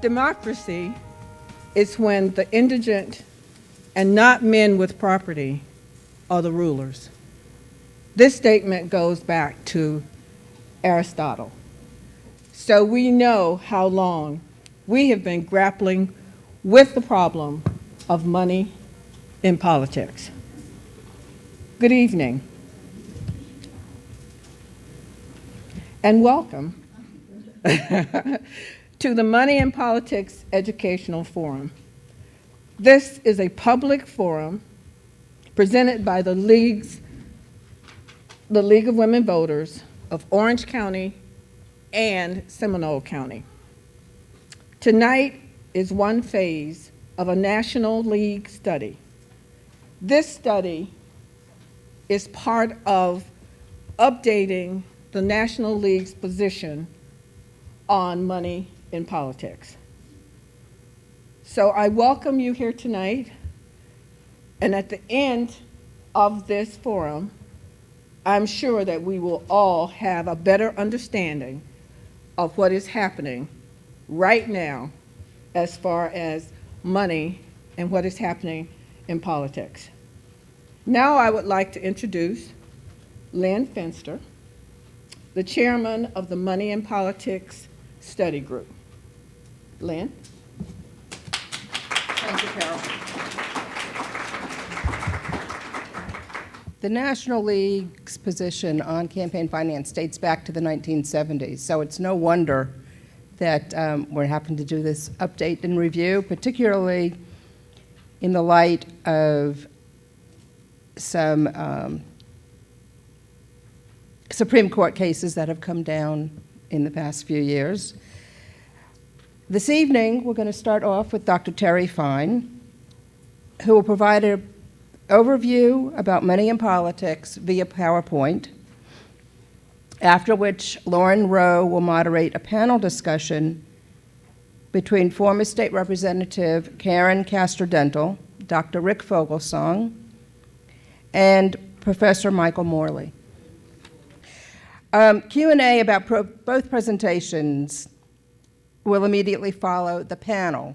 Democracy is when the indigent and not men with property are the rulers. This statement goes back to Aristotle. So we know how long we have been grappling with the problem of money in politics. Good evening, and welcome to the Money in Politics Educational Forum. This is a public forum presented by the League of Women Voters of Orange County and Seminole County. Tonight is one phase of a National League study. This study is part of updating the National League's position on money in politics. So I welcome you here tonight, and at the end of this forum, I'm sure that we will all have a better understanding of what is happening right now as far as money and what is happening in politics. Now I would like to introduce Lynn Fenster, the chairman of the Money in Politics Study Group. Lynn? Thank you, Carol. The National League's position on campaign finance dates back to the 1970s, so it's no wonder that we're having to do this update and review, particularly in the light of some Supreme Court cases that have come down in the past few years. This evening, we're going to start off with Dr. Terry Fine, who will provide an overview about money in politics via PowerPoint, after which Lauren Rowe will moderate a panel discussion between former State Representative Karen Castor-Dental, Dr. Rick Fogelsong, and Professor Michael Morley. Q&A about both presentations will immediately follow the panel.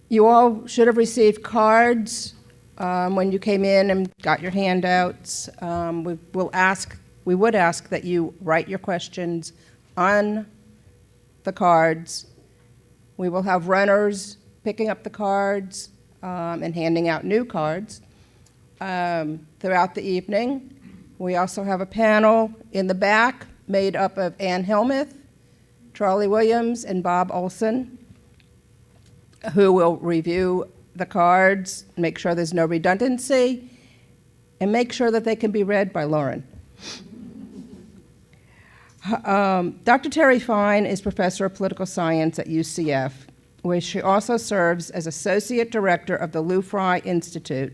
You all should have received cards when you came in and got your handouts. We would ask that you write your questions on the cards. We will have runners picking up the cards and handing out new cards throughout the evening. We also have a panel in the back made up of Ann Helmuth, Charlie Williams, and Bob Olson, who will review the cards, make sure there's no redundancy, and make sure that they can be read by Lauren. Dr. Terry Fine is professor of political science at UCF, where she also serves as associate director of the Lou Fry Institute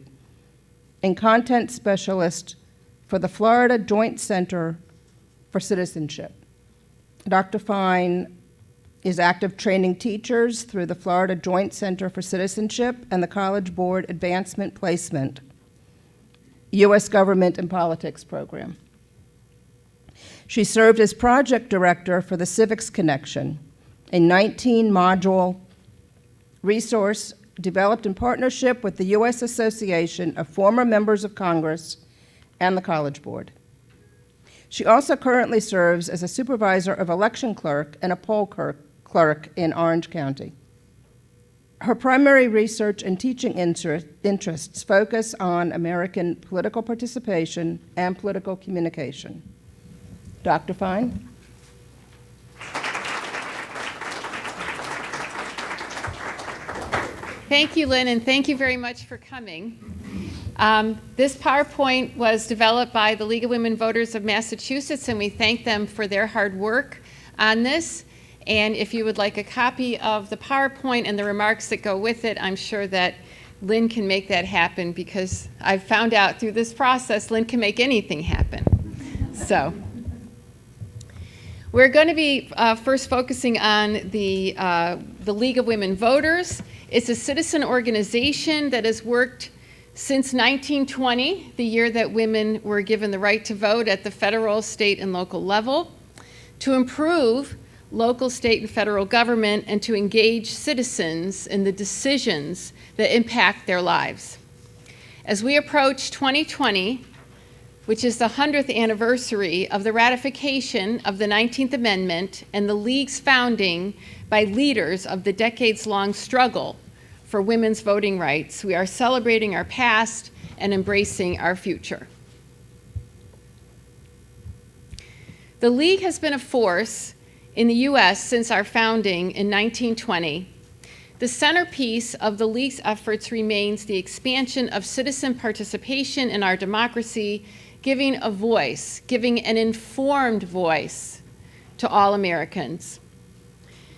and content specialist for the Florida Joint Center for Citizenship. Dr. Fine is active training teachers through the Florida Joint Center for Citizenship and the College Board Advancement Placement, U.S. Government and Politics program. She served as project director for the Civics Connection, a 19-module resource developed in partnership with the U.S. Association of Former Members of Congress and the College Board. She also currently serves as a supervisor of election clerk and a poll clerk in Orange County. Her primary research and teaching interests focus on American political participation and political communication. Dr. Fine? Thank you, Lynn, and thank you very much for coming. This PowerPoint was developed by the League of Women Voters of Massachusetts, and we thank them for their hard work on this. And if you would like a copy of the PowerPoint and the remarks that go with it, I'm sure that Lynn can make that happen, because I've found out through this process, Lynn can make anything happen. So we're going to be first focusing on the League of Women Voters. It's a citizen organization that has worked since 1920, the year that women were given the right to vote at the federal, state, and local level, to improve local, state, and federal government, and to engage citizens in the decisions that impact their lives. As we approach 2020, which is the 100th anniversary of the ratification of the 19th Amendment and the League's founding by leaders of the decades-long struggle for women's voting rights, we are celebrating our past and embracing our future. The League has been a force in the U.S. since our founding in 1920. The centerpiece of the League's efforts remains the expansion of citizen participation in our democracy, giving a voice, giving an informed voice to all Americans.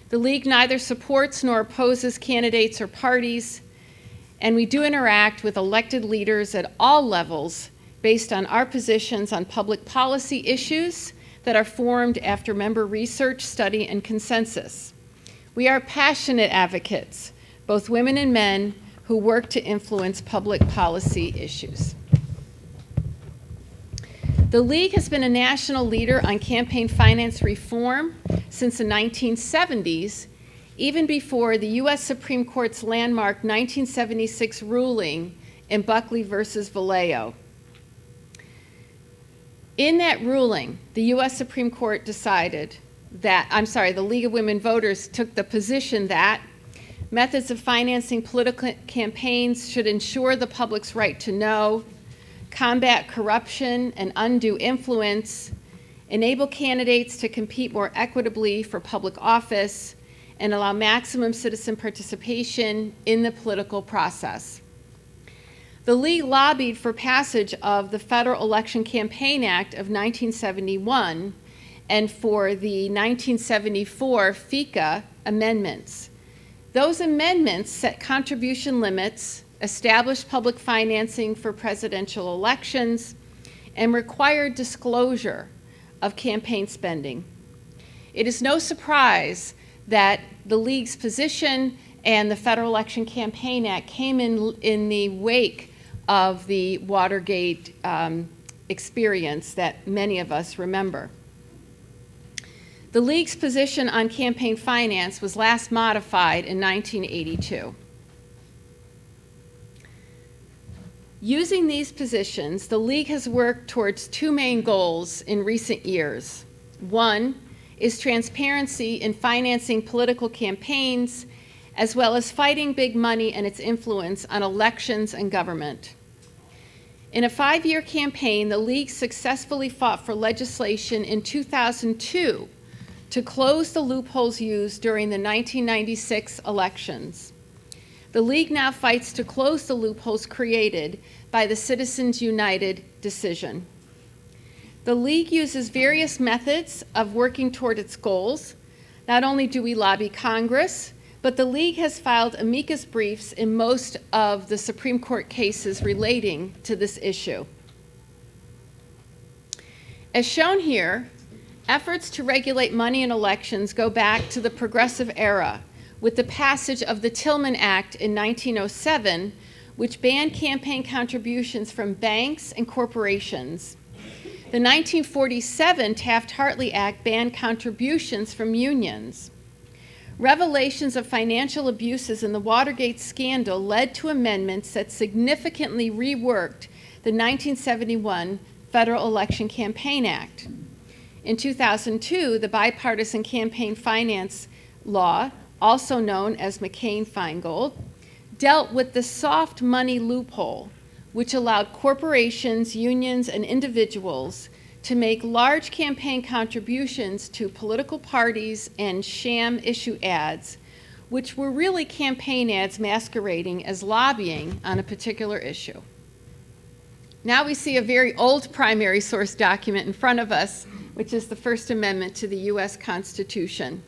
The League neither supports nor opposes candidates or parties, and we do interact with elected leaders at all levels based on our positions on public policy issues that are formed after member research, study, and consensus. We are passionate advocates, both women and men, who work to influence public policy issues. The League has been a national leader on campaign finance reform since the 1970s, even before the U.S. Supreme Court's landmark 1976 ruling in Buckley versus Vallejo. In that ruling, the U.S. Supreme Court decided that, the League of Women Voters took the position that methods of financing political campaigns should ensure the public's right to know, combat corruption and undue influence, enable candidates to compete more equitably for public office, and allow maximum citizen participation in the political process. The League lobbied for passage of the Federal Election Campaign Act of 1971 and for the 1974 FECA amendments. Those amendments set contribution limits, established public financing for presidential elections, and required disclosure of campaign spending. It is no surprise that the League's position and the Federal Election Campaign Act came in the wake of the Watergate experience that many of us remember. The League's position on campaign finance was last modified in 1982. Using these positions, the League has worked towards two main goals in recent years. One is transparency in financing political campaigns, as well as fighting big money and its influence on elections and government. In a 5-year campaign, the League successfully fought for legislation in 2002 to close the loopholes used during the 1996 elections. The League now fights to close the loopholes created by the Citizens United decision. The League uses various methods of working toward its goals. Not only do we lobby Congress, but the League has filed amicus briefs in most of the Supreme Court cases relating to this issue. As shown here, efforts to regulate money in elections go back to the Progressive Era, with the passage of the Tillman Act in 1907, which banned campaign contributions from banks and corporations. The 1947 Taft-Hartley Act banned contributions from unions. Revelations of financial abuses in the Watergate scandal led to amendments that significantly reworked the 1971 Federal Election Campaign Act. In 2002, the Bipartisan Campaign Finance Law, also known as McCain-Feingold, dealt with the soft money loophole, which allowed corporations, unions, and individuals to make large campaign contributions to political parties and sham issue ads, which were really campaign ads masquerading as lobbying on a particular issue. Now we see a very old primary source document in front of us, which is the First Amendment to the U.S. Constitution.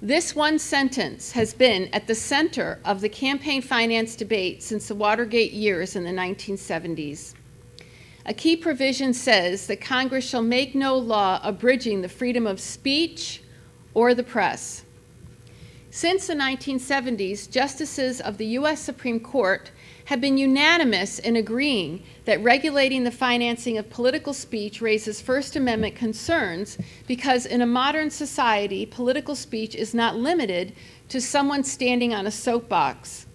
This one sentence has been at the center of the campaign finance debate since the Watergate years in the 1970s. A key provision says that Congress shall make no law abridging the freedom of speech or the press. Since the 1970s, justices of the U.S. Supreme Court have been unanimous in agreeing that regulating the financing of political speech raises First Amendment concerns because in a modern society, political speech is not limited to someone standing on a soapbox.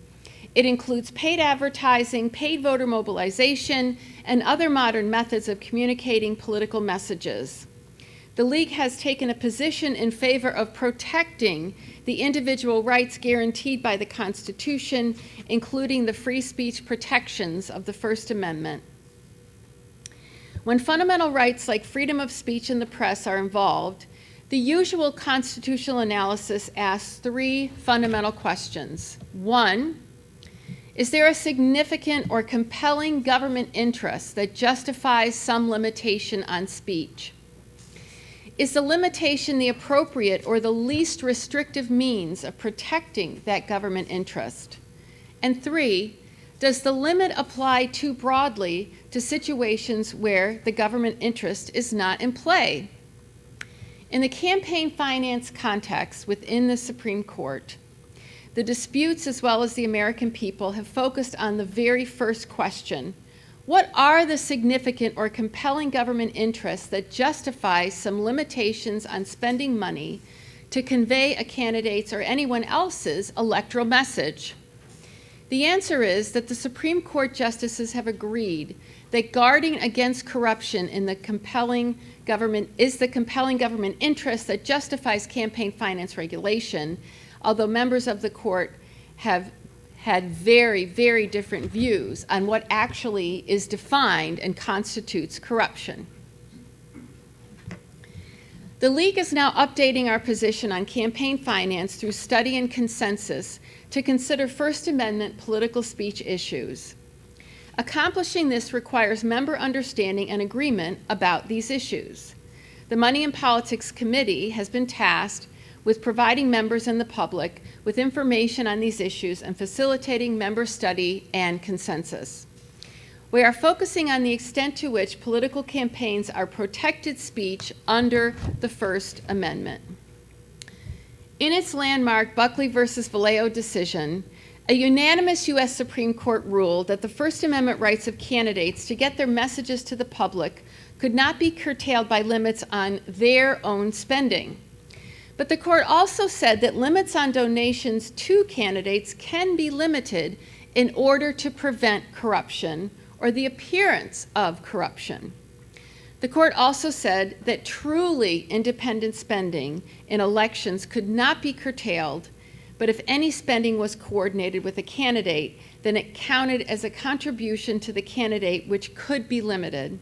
It includes paid advertising, paid voter mobilization, and other modern methods of communicating political messages. The League has taken a position in favor of protecting the individual rights guaranteed by the Constitution, including the free speech protections of the First Amendment. When fundamental rights like freedom of speech and the press are involved, the usual constitutional analysis asks three fundamental questions. One, is there a significant or compelling government interest that justifies some limitation on speech? Is the limitation the appropriate or the least restrictive means of protecting that government interest? And three, does the limit apply too broadly to situations where the government interest is not in play? In the campaign finance context within the Supreme Court, the disputes as well as the American people have focused on the very first question: what are the significant or compelling government interests that justify some limitations on spending money to convey a candidate's or anyone else's electoral message? The answer is that the Supreme Court justices have agreed that guarding against corruption in the compelling government interest that justifies campaign finance regulation, although members of the court have had very, very different views on what actually is defined and constitutes corruption. The League is now updating our position on campaign finance through study and consensus to consider First Amendment political speech issues. Accomplishing this requires member understanding and agreement about these issues. The Money and Politics Committee has been tasked with providing members and the public with information on these issues and facilitating member study and consensus. We are focusing on the extent to which political campaigns are protected speech under the First Amendment. In its landmark Buckley versus Vallejo decision, a unanimous U.S. Supreme Court ruled that the First Amendment rights of candidates to get their messages to the public could not be curtailed by limits on their own spending. But the court also said that limits on donations to candidates can be limited in order to prevent corruption or the appearance of corruption. The court also said that truly independent spending in elections could not be curtailed, but if any spending was coordinated with a candidate, then it counted as a contribution to the candidate, which could be limited.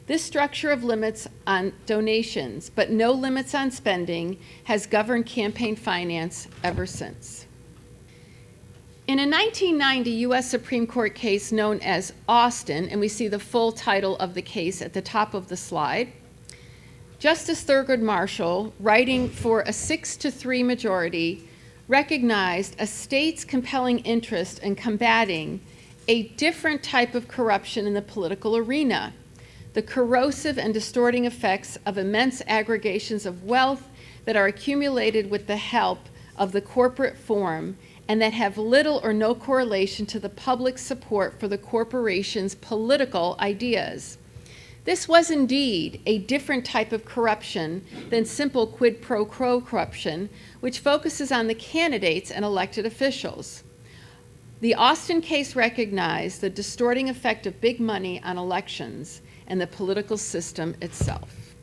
This structure of limits on donations, but no limits on spending, has governed campaign finance ever since. In a 1990 U.S. Supreme Court case known as Austin, and we see the full title of the case at the top of the slide, Justice Thurgood Marshall, writing for a 6-3 majority, recognized a state's compelling interest in combating a different type of corruption in the political arena: the corrosive and distorting effects of immense aggregations of wealth that are accumulated with the help of the corporate form and that have little or no correlation to the public's support for the corporation's political ideas. This was indeed a different type of corruption than simple quid pro quo corruption, which focuses on the candidates and elected officials. The Austin case recognized the distorting effect of big money on elections and the political system itself.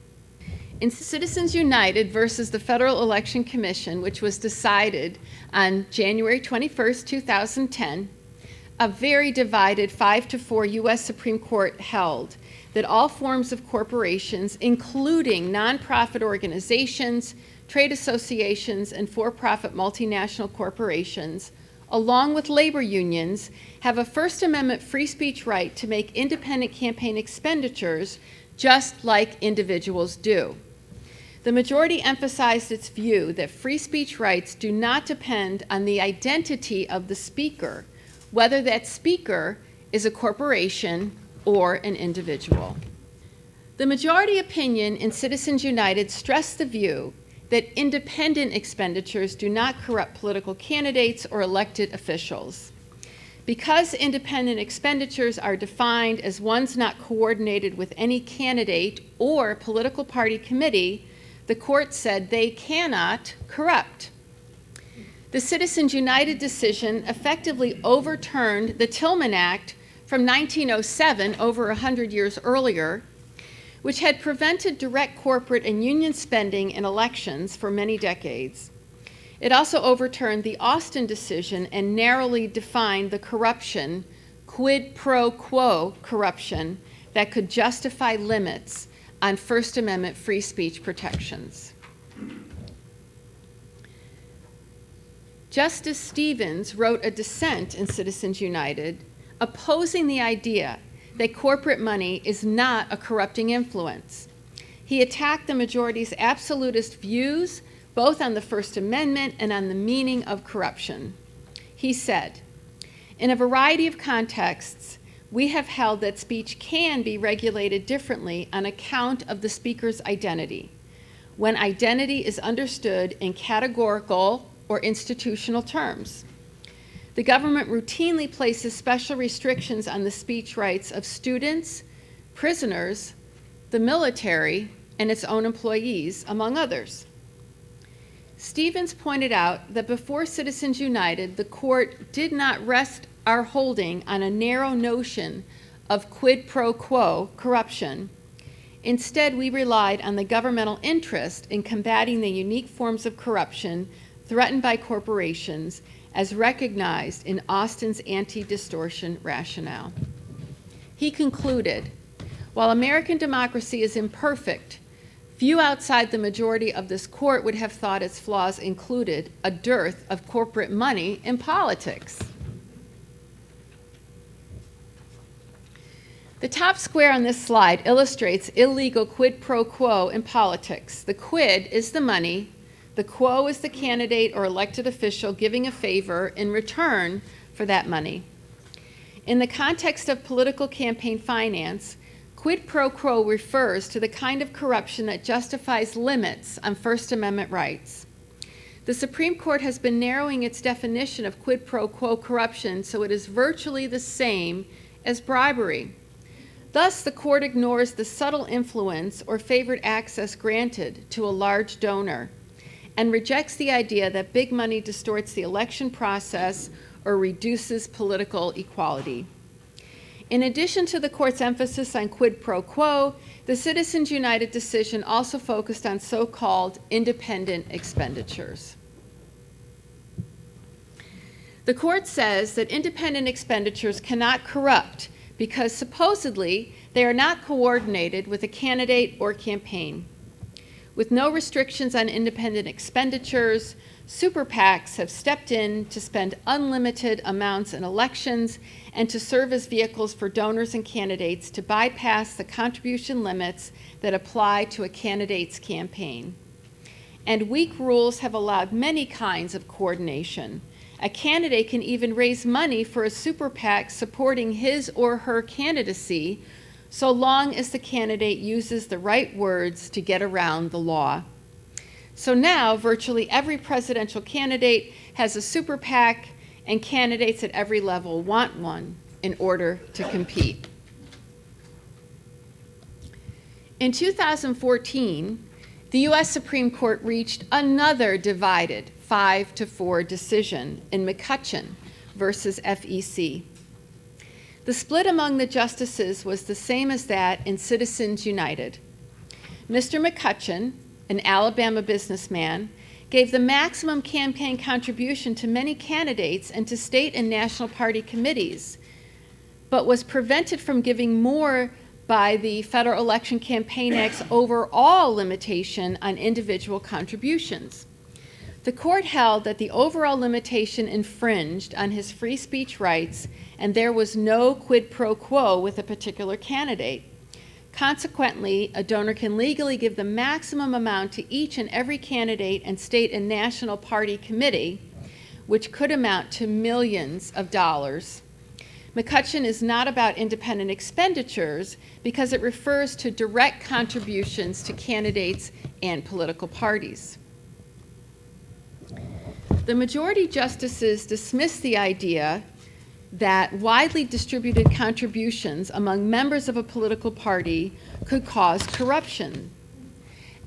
In Citizens United versus the Federal Election Commission, which was decided on January 21st, 2010, a very divided 5-4 U.S. Supreme Court held that all forms of corporations, including nonprofit organizations, trade associations, and for-profit multinational corporations, along with labor unions, have a First Amendment free speech right to make independent campaign expenditures just like individuals do. The majority emphasized its view that free speech rights do not depend on the identity of the speaker, whether that speaker is a corporation or an individual. The majority opinion in Citizens United stressed the view that independent expenditures do not corrupt political candidates or elected officials. Because independent expenditures are defined as ones not coordinated with any candidate or political party committee, the court said they cannot corrupt. The Citizens United decision effectively overturned the Tillman Act from 1907, over 100 years earlier, which had prevented direct corporate and union spending in elections for many decades. It also overturned the Austin decision and narrowly defined the corruption, quid pro quo corruption, that could justify limits on First Amendment free speech protections. Justice Stevens wrote a dissent in Citizens United opposing the idea that corporate money is not a corrupting influence. He attacked the majority's absolutist views both on the First Amendment and on the meaning of corruption. He said, "In a variety of contexts, we have held that speech can be regulated differently on account of the speaker's identity, when identity is understood in categorical or institutional terms. The government routinely places special restrictions on the speech rights of students, prisoners, the military, and its own employees, among others." Stevens pointed out that before Citizens United, the court did not rest our holding on a narrow notion of quid pro quo corruption. Instead, we relied on the governmental interest in combating the unique forms of corruption threatened by corporations as recognized in Austin's anti-distortion rationale. He concluded, "While American democracy is imperfect, few outside the majority of this court would have thought its flaws included a dearth of corporate money in politics." The top square on this slide illustrates illegal quid pro quo in politics. The quid is the money, the quo is the candidate or elected official giving a favor in return for that money. In the context of political campaign finance, quid pro quo refers to the kind of corruption that justifies limits on First Amendment rights. The Supreme Court has been narrowing its definition of quid pro quo corruption so it is virtually the same as bribery. Thus, the court ignores the subtle influence or favored access granted to a large donor and rejects the idea that big money distorts the election process or reduces political equality. In addition to the court's emphasis on quid pro quo, the Citizens United decision also focused on so-called independent expenditures. The court says that independent expenditures cannot corrupt because supposedly they are not coordinated with a candidate or campaign. With no restrictions on independent expenditures, super PACs have stepped in to spend unlimited amounts in elections and to serve as vehicles for donors and candidates to bypass the contribution limits that apply to a candidate's campaign. And weak rules have allowed many kinds of coordination. A candidate can even raise money for a super PAC supporting his or her candidacy, so long as the candidate uses the right words to get around the law. So now, virtually every presidential candidate has a super PAC, and candidates at every level want one in order to compete. In 2014, the U.S. Supreme Court reached another divided 5-4 decision in McCutcheon versus FEC. The split among the justices was the same as that in Citizens United. Mr. McCutcheon, an Alabama businessman, gave the maximum campaign contribution to many candidates and to state and national party committees, but was prevented from giving more by the Federal Election Campaign Act's overall limitation on individual contributions. The court held that the overall limitation infringed on his free speech rights, and there was no quid pro quo with a particular candidate. Consequently, a donor can legally give the maximum amount to each and every candidate and state and national party committee, which could amount to millions of dollars. McCutcheon is not about independent expenditures because it refers to direct contributions to candidates and political parties. The majority justices dismissed the idea that widely distributed contributions among members of a political party could cause corruption.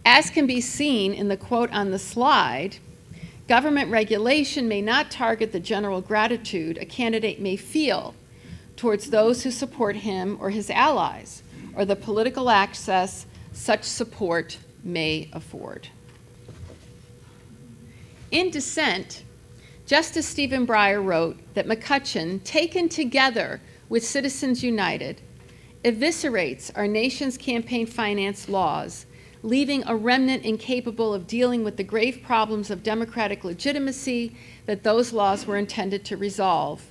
As can be seen in the quote on the slide, government regulation may not target the general gratitude a candidate may feel towards those who support him or his allies, or the political access such support may afford. In dissent, Justice Stephen Breyer wrote that McCutcheon, taken together with Citizens United, eviscerates our nation's campaign finance laws, leaving a remnant incapable of dealing with the grave problems of democratic legitimacy that those laws were intended to resolve.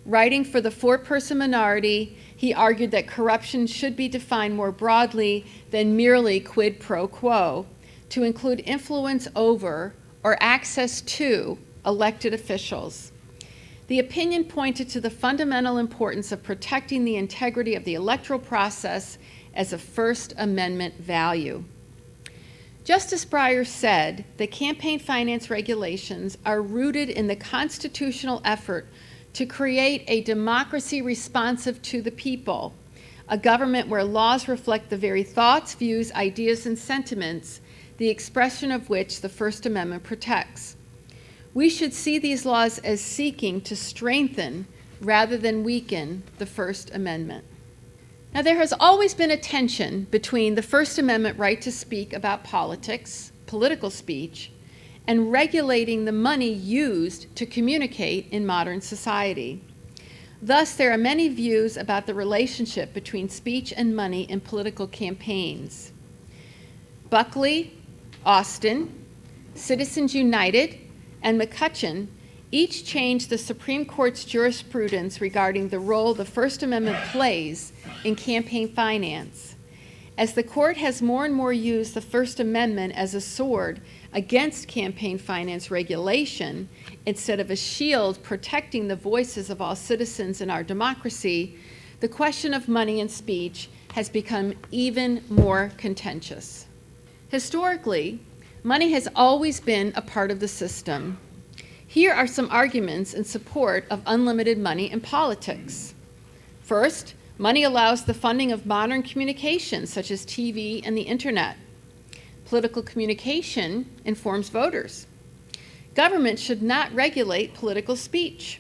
Writing for the four-person minority, he argued that corruption should be defined more broadly than merely quid pro quo, to include influence over or access to elected officials. The opinion pointed to the fundamental importance of protecting the integrity of the electoral process as a First Amendment value. Justice Breyer said that campaign finance regulations are rooted in the constitutional effort to create a democracy responsive to the people, a government where laws reflect the very thoughts, views, ideas, and sentiments, the expression of which the First Amendment protects. We should see these laws as seeking to strengthen rather than weaken the First Amendment. Now, there has always been a tension between the First Amendment right to speak about politics, political speech, and regulating the money used to communicate in modern society. Thus, there are many views about the relationship between speech and money in political campaigns. Buckley, Austin, Citizens United, and McCutcheon each changed the Supreme Court's jurisprudence regarding the role the First Amendment plays in campaign finance. As the court has more and more used the First Amendment as a sword against campaign finance regulation instead of a shield protecting the voices of all citizens in our democracy, the question of money and speech has become even more contentious. Historically, money has always been a part of the system. Here are some arguments in support of unlimited money in politics. First, money allows the funding of modern communications such as TV and the internet. Political communication informs voters. Government should not regulate political speech.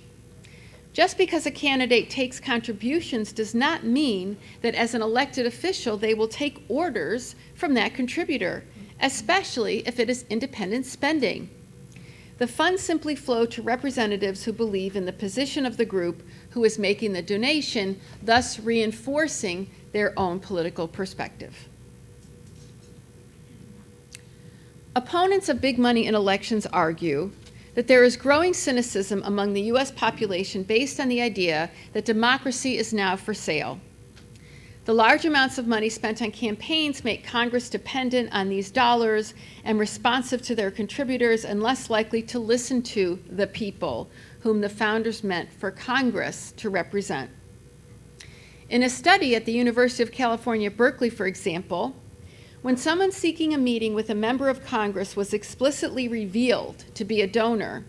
Just because a candidate takes contributions does not mean that as an elected official they will take orders from that contributor, especially if it is independent spending. The funds simply flow to representatives who believe in the position of the group who is making the donation, thus reinforcing their own political perspective. Opponents of big money in elections argue that there is growing cynicism among the U.S. population based on the idea that democracy is now for sale. The large amounts of money spent on campaigns make Congress dependent on these dollars and responsive to their contributors and less likely to listen to the people whom the founders meant for Congress to represent. In a study at the University of California, Berkeley, for example, when someone seeking a meeting with a member of Congress was explicitly revealed to be a donor,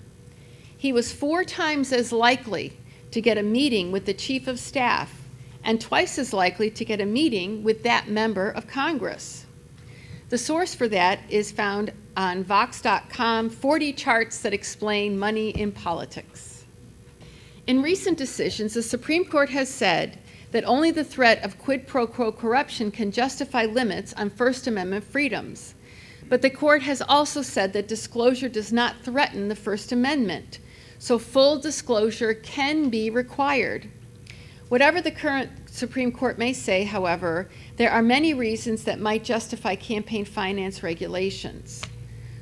he was 4 times as likely to get a meeting with the chief of staff and twice as likely to get a meeting with that member of Congress. The source for that is found on Vox.com, 40 charts that explain money in politics. In recent decisions, the Supreme Court has said that only the threat of quid pro quo corruption can justify limits on First Amendment freedoms. But the court has also said that disclosure does not threaten the First Amendment, so full disclosure can be required. Whatever the current Supreme Court may say, however, there are many reasons that might justify campaign finance regulations.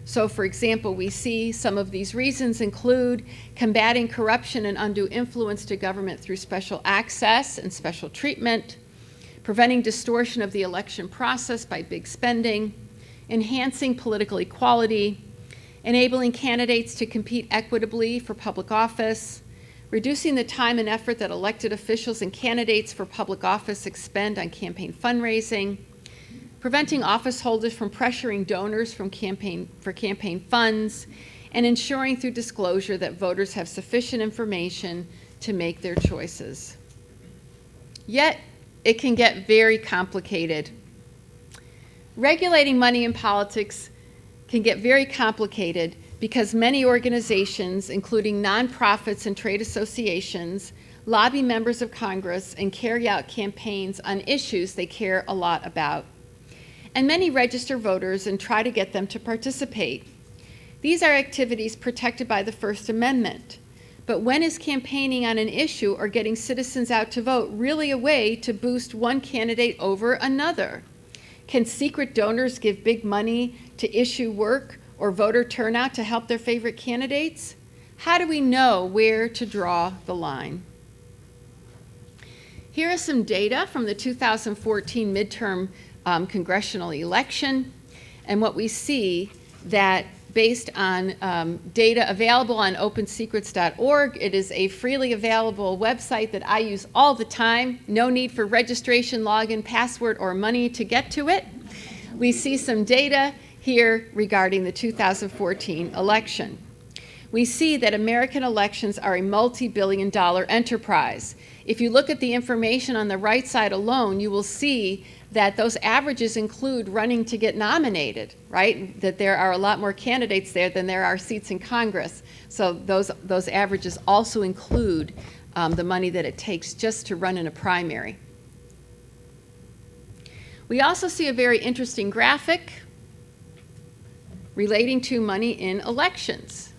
So, for example, we see some of these reasons include combating corruption and undue influence to government through special access and special treatment, preventing distortion of the election process by big spending, enhancing political equality, enabling candidates to compete equitably for public office, reducing the time and effort that elected officials and candidates for public office expend on campaign fundraising, preventing office holders from pressuring donors for campaign funds, and ensuring through disclosure that voters have sufficient information to make their choices. Yet, it can get very complicated. Regulating money in politics can get very complicated because many organizations, including nonprofits and trade associations, lobby members of Congress and carry out campaigns on issues they care a lot about. And many register voters and try to get them to participate. These are activities protected by the First Amendment. But when is campaigning on an issue or getting citizens out to vote really a way to boost one candidate over another? Can secret donors give big money to issue work or voter turnout to help their favorite candidates? How do we know where to draw the line? Here is some data from the 2014 midterm congressional election, and what we see that based on data available on opensecrets.org. It is a freely available website that I use all the time. No need for registration, login, password, or money to get to it. We see some data here regarding the 2014 election. We see that American elections are a multi-billion-dollar enterprise. If you look at the information on the right side alone, you will see that those averages include running to get nominated, right? That there are a lot more candidates there than there are seats in Congress. So those averages also include the money that it takes just to run in a primary. We also see a very interesting graphic relating to money in elections.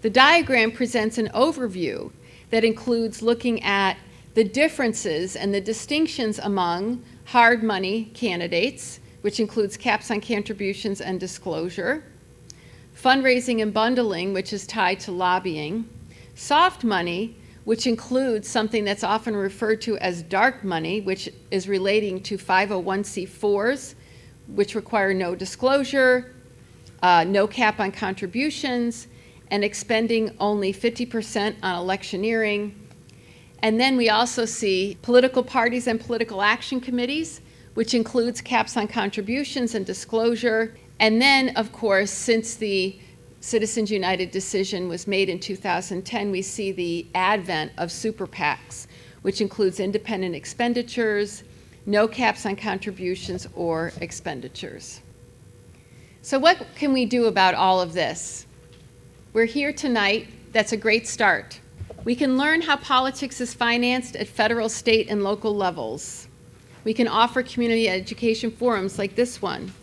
The diagram presents an overview that includes looking at the differences and the distinctions among hard money candidates, which includes caps on contributions and disclosure, fundraising and bundling, which is tied to lobbying, soft money, which includes something that's often referred to as dark money, which is relating to 501c4s, which require no disclosure, no cap on contributions, and expending only 50% on electioneering. And then we also see political parties and political action committees, which includes caps on contributions and disclosure. And then, of course, since the Citizens United decision was made in 2010, we see the advent of super PACs, which includes independent expenditures, no caps on contributions or expenditures. So what can we do about all of this? We're here tonight. That's a great start. We can learn how politics is financed at federal, state, and local levels. We can offer community education forums like this one.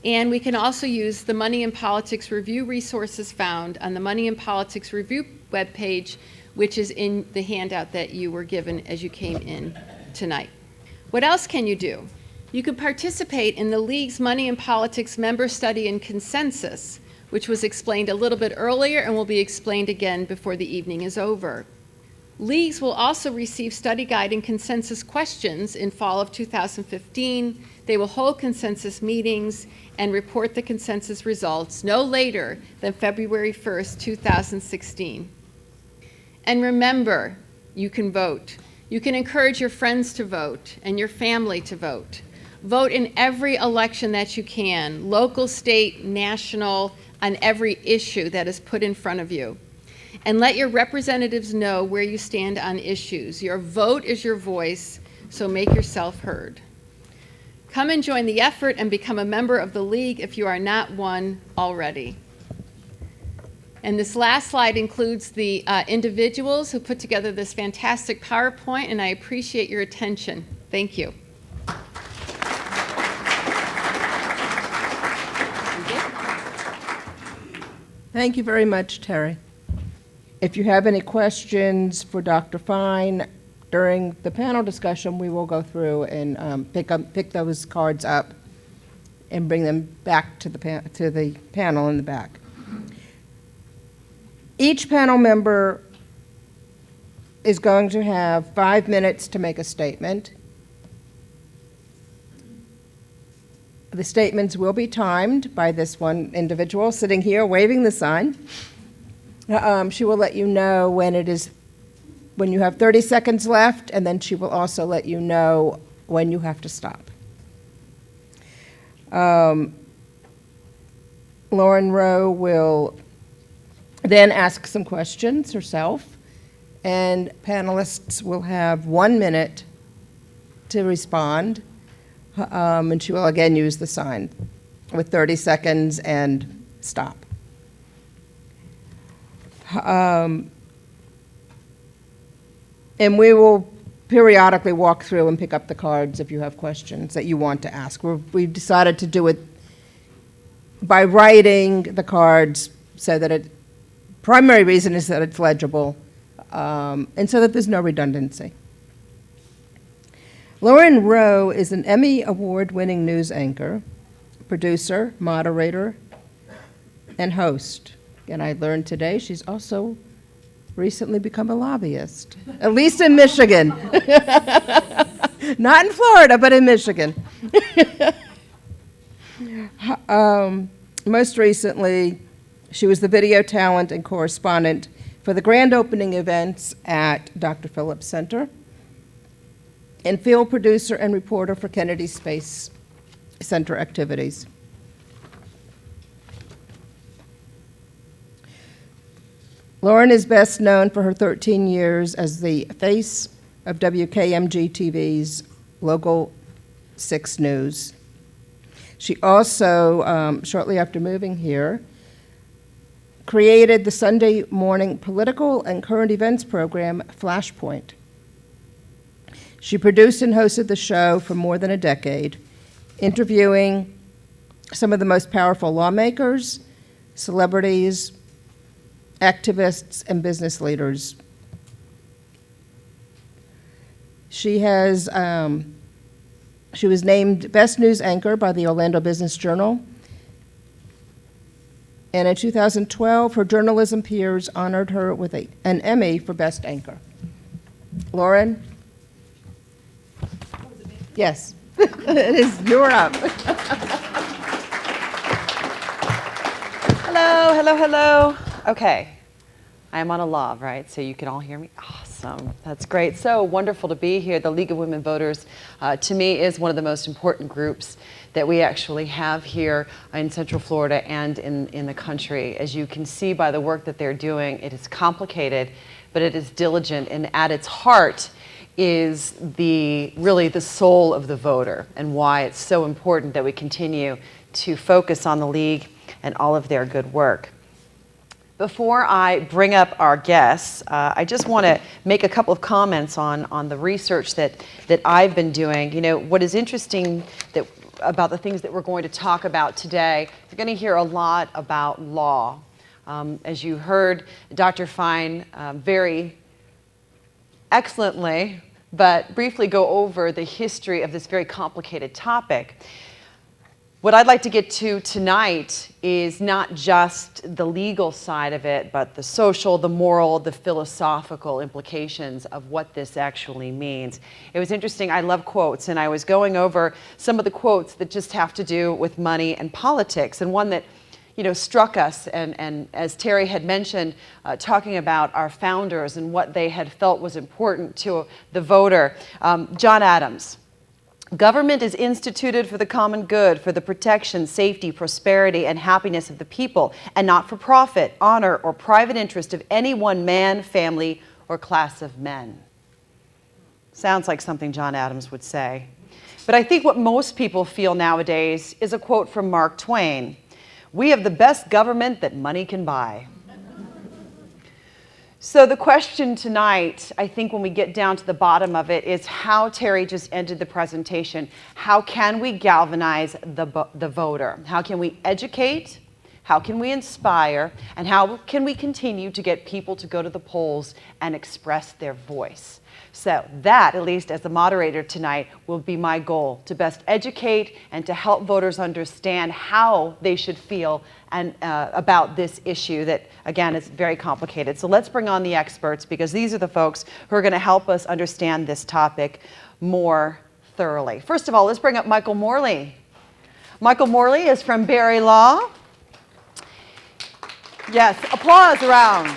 And we can also use the Money in Politics Review resources found on the Money in Politics Review webpage, which is in the handout that you were given as you came in tonight. What else can you do? You can participate in the League's Money in Politics member study and consensus, which was explained a little bit earlier and will be explained again before the evening is over. Leagues will also receive study guide and consensus questions in fall of 2015. They will hold consensus meetings and report the consensus results no later than February 1st, 2016. And remember, you can vote. You can encourage your friends to vote and your family to vote. Vote in every election that you can, local, state, national, on every issue that is put in front of you. And let your representatives know where you stand on issues. Your vote is your voice, so make yourself heard. Come and join the effort and become a member of the League if you are not one already. And this last slide includes the individuals who put together this fantastic PowerPoint, and I appreciate your attention. Thank you. Thank you very much, Terry. If you have any questions for Dr. Fine during the panel discussion, we will go through and pick those cards up and bring them back to the panel in the back. Each panel member is going to have 5 minutes to make a statement. The statements will be timed by this one individual sitting here waving the sign. She will let you know when you have 30 seconds left, and then she will also let you know when you have to stop. Lauren Rowe will then ask some questions herself, and panelists will have 1 minute to respond, and she will again use the sign with 30 seconds and stop. And we will periodically walk through and pick up the cards if you have questions that you want to ask. We've decided to do it by writing the cards so that primary reason is that it's legible, and so that there's no redundancy. Lauren Rowe is an Emmy Award-winning news anchor, producer, moderator, and host. And I learned today she's also recently become a lobbyist, at least in Michigan. Not in Florida, but in Michigan. Most recently, she was the video talent and correspondent for the grand opening events at Dr. Phillips Center, and field producer and reporter for Kennedy Space Center activities. Lauren is best known for her 13 years as the face of WKMG-TV's Local 6 News. She also, shortly after moving here, created the Sunday morning political and current events program, Flashpoint. She produced and hosted the show for more than a decade, interviewing some of the most powerful lawmakers, celebrities, activists, and business leaders. She was named Best News Anchor by the Orlando Business Journal. And in 2012, her journalism peers honored her with an Emmy for Best Anchor. Lauren? Yes. It is, you're up. Hello, hello, hello. Okay, I am on a lav, right? So you can all hear me? Awesome, that's great. So wonderful to be here. The League of Women Voters, to me, is one of the most important groups that we actually have here in Central Florida and in the country. As you can see by the work that they're doing, it is complicated, but it is diligent, and at its heart is really the soul of the voter, and why it's so important that we continue to focus on the League and all of their good work. Before I bring up our guests, I just want to make a couple of comments on the research that I've been doing. You know, what is interesting about the things that we're going to talk about today, you're going to hear a lot about law. As you heard Dr. Fine very excellently, but briefly go over the history of this very complicated topic. What I'd like to get to tonight is not just the legal side of it, but the social, the moral, the philosophical implications of what this actually means. It was interesting, I love quotes, and I was going over some of the quotes that just have to do with money and politics, and one that struck us, and as Terry had mentioned, talking about our founders and what they had felt was important to the voter. John Adams. Government is instituted for the common good, for the protection, safety, prosperity, and happiness of the people, and not for profit, honor, or private interest of any one man, family, or class of men. Sounds like something John Adams would say. But I think what most people feel nowadays is a quote from Mark Twain. "We have the best government that money can buy." So the question tonight, I think when we get down to the bottom of it, is how Terry just ended the presentation. How can we galvanize the voter? How can we educate? How can we inspire? And how can we continue to get people to go to the polls and express their voice? So that, at least as the moderator tonight, will be my goal, to best educate and to help voters understand how they should feel and about this issue that, again, is very complicated. So let's bring on the experts, because these are the folks who are going to help us understand this topic more thoroughly. First of all, let's bring up Michael Morley. Michael Morley is from Berry Law. Yes, applause around.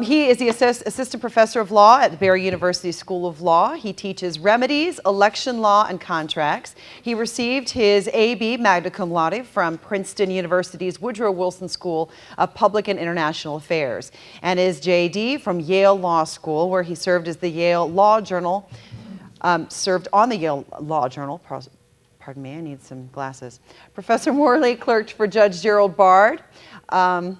He is the assistant professor of law at the Barry University School of Law. He teaches remedies, election law, and contracts. He received his A.B. magna cum laude from Princeton University's Woodrow Wilson School of Public and International Affairs, and his J.D. from Yale Law School, where he served as the Yale Law Journal, served on the Yale Law Journal. Pardon me, I need some glasses. Professor Morley clerked for Judge Gerald Bard. Choflat.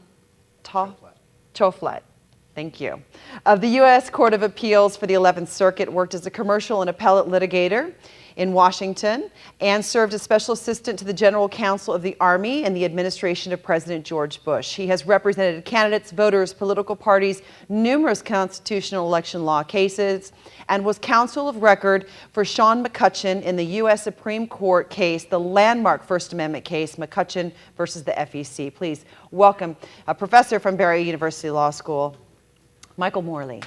Thank you. Of the U.S. Court of Appeals for the 11th Circuit, worked as a commercial and appellate litigator in Washington, and served as special assistant to the General Counsel of the Army in the administration of President George Bush. He has represented candidates, voters, political parties, numerous constitutional election law cases, and was counsel of record for Sean McCutcheon in the U.S. Supreme Court case, the landmark First Amendment case, McCutcheon versus the FEC. Please welcome a professor from Barry University Law School, Michael Morley.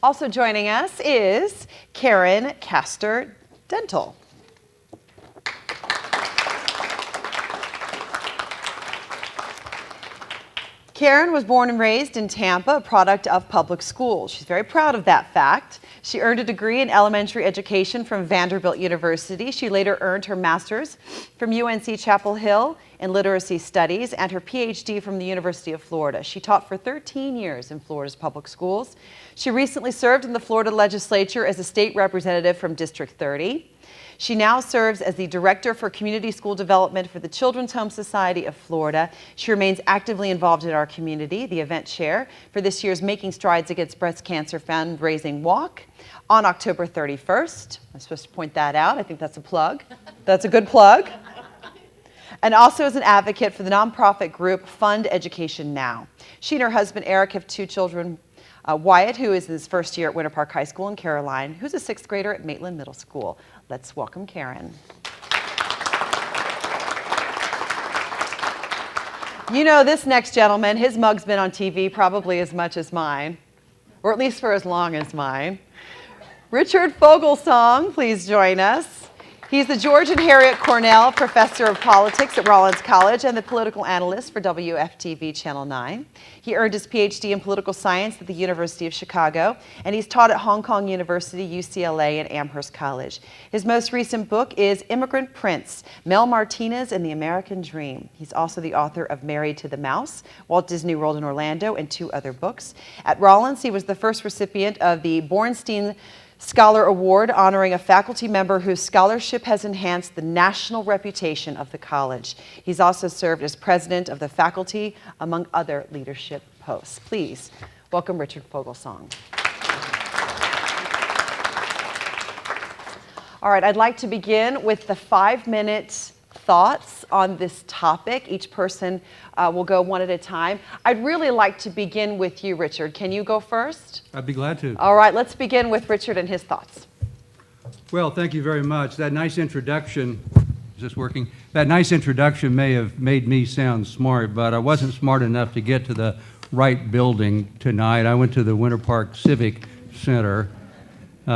Also joining us is Karen Castor Dental. Karen was born and raised in Tampa, a product of public schools. She's very proud of that fact. She earned a degree in elementary education from Vanderbilt University. She later earned her master's from UNC Chapel Hill in literacy studies and her PhD from the University of Florida. She taught for 13 years in Florida's public schools. She recently served in the Florida legislature as a state representative from District 30. She now serves as the Director for Community School Development for the Children's Home Society of Florida. She remains actively involved in our community, the event chair for this year's Making Strides Against Breast Cancer fundraising walk on October 31st. I'm supposed to point that out. I think that's a plug. That's a good plug. And also as an advocate for the nonprofit group Fund Education Now. She and her husband Eric have two children, Wyatt, who is in his first year at Winter Park High School, and Caroline, who's a sixth grader at Maitland Middle School. Let's welcome Karen. You know this next gentleman, his mug's been on TV probably as much as mine, or at least for as long as mine. Richard Fogelsong, please join us. He's the George and Harriet Cornell Professor of Politics at Rollins College and the political analyst for WFTV Channel 9. He earned his PhD in political science at the University of Chicago, and he's taught at Hong Kong University, UCLA, and Amherst College. His most recent book is Immigrant Prince, Mel Martinez and the American Dream. He's also the author of Married to the Mouse, Walt Disney World in Orlando, and two other books. At Rollins, he was the first recipient of the Bornstein Scholar Award, honoring a faculty member whose scholarship has enhanced the national reputation of the college. He's also served as president of the faculty, among other leadership posts. Please welcome Richard Fogelsong. All right, I'd like to begin with the 5-minute thoughts on this topic. Each person will go one at a time. I'd really like to begin with you, Richard. Can you go first? I'd be glad to. All right, let's begin with Richard and his thoughts. Well, thank you very much. That nice introduction, is this working? That nice introduction may have made me sound smart, but I wasn't smart enough to get to the right building tonight. I went to the Winter Park Civic Center.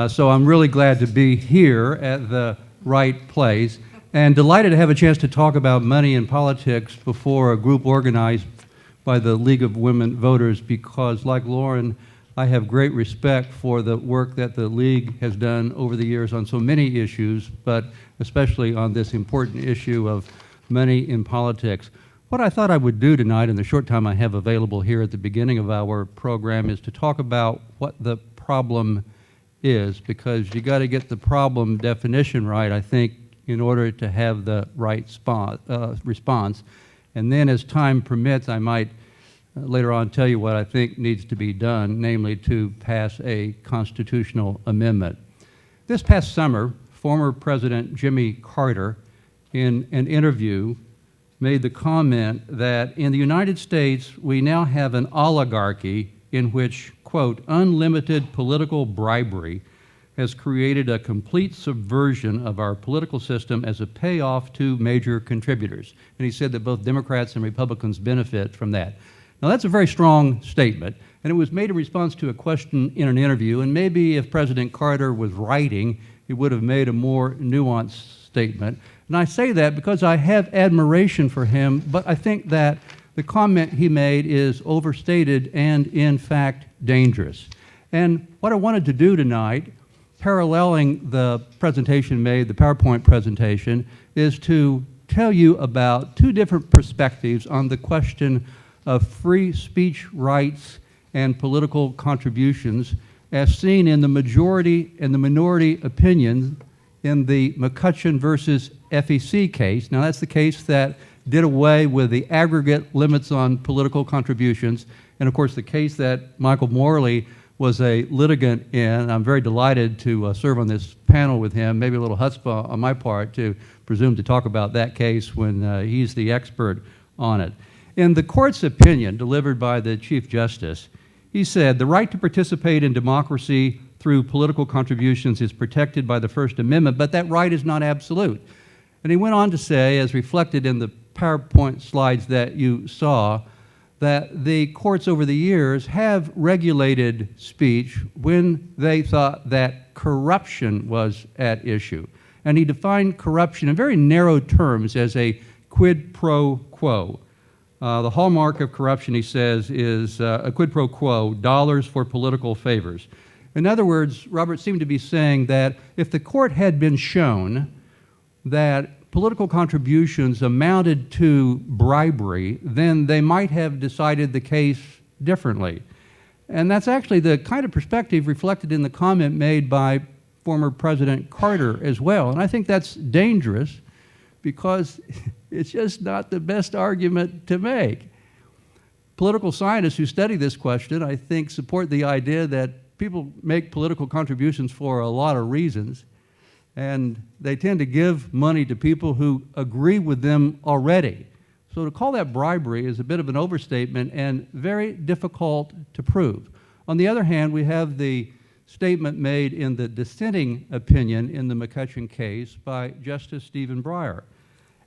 So I'm really glad to be here at the right place, and delighted to have a chance to talk about money and politics before a group organized by the League of Women Voters, because like Lauren, I have great respect for the work that the League has done over the years on so many issues, but especially on this important issue of money in politics. What I thought I would do tonight in the short time I have available here at the beginning of our program is to talk about what the problem is, because you got to get the problem definition right, I think, in order to have the right response. And then as time permits, I might later on tell you what I think needs to be done, namely to pass a constitutional amendment. This past summer, former President Jimmy Carter, in an interview, made the comment that in the United States, we now have an oligarchy in which, quote, unlimited political bribery has created a complete subversion of our political system as a payoff to major contributors. And he said that both Democrats and Republicans benefit from that. Now that's a very strong statement, and it was made in response to a question in an interview, and maybe if President Carter was writing, he would have made a more nuanced statement. And I say that because I have admiration for him, but I think that the comment he made is overstated and, in fact, dangerous. And what I wanted to do tonight, paralleling the presentation made, the PowerPoint presentation, is to tell you about two different perspectives on the question of free speech rights and political contributions as seen in the majority and the minority opinion in the McCutcheon versus FEC case. Now, that's the case that did away with the aggregate limits on political contributions, and of course the case that Michael Morley was a litigant in. I'm very delighted to serve on this panel with him, maybe a little chutzpah on my part to presume to talk about that case when he's the expert on it. In the court's opinion delivered by the Chief Justice, he said, "The right to participate in democracy through political contributions is protected by the First Amendment, but that right is not absolute." And he went on to say, as reflected in the PowerPoint slides that you saw, that the courts over the years have regulated speech when they thought that corruption was at issue. And he defined corruption in very narrow terms as a quid pro quo. The hallmark of corruption, he says, is a quid pro quo, dollars for political favors. In other words, Robert seemed to be saying that if the court had been shown that political contributions amounted to bribery, then they might have decided the case differently. And that's actually the kind of perspective reflected in the comment made by former President Carter as well. And I think that's dangerous because it's just not the best argument to make. Political scientists who study this question, I think, support the idea that people make political contributions for a lot of reasons, and they tend to give money to people who agree with them already. So to call that bribery is a bit of an overstatement and very difficult to prove. On the other hand, we have the statement made in the dissenting opinion in the McCutcheon case by Justice Stephen Breyer.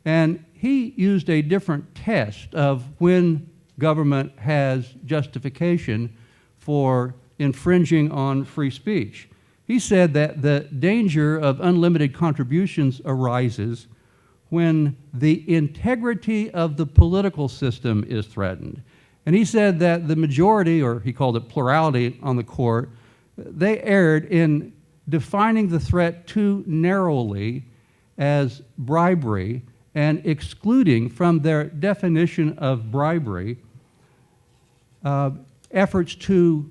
And he used a different test of when government has justification for infringing on free speech. He said that the danger of unlimited contributions arises when the integrity of the political system is threatened. And he said that the majority, or he called it plurality on the court, they erred in defining the threat too narrowly as bribery and excluding from their definition of bribery efforts to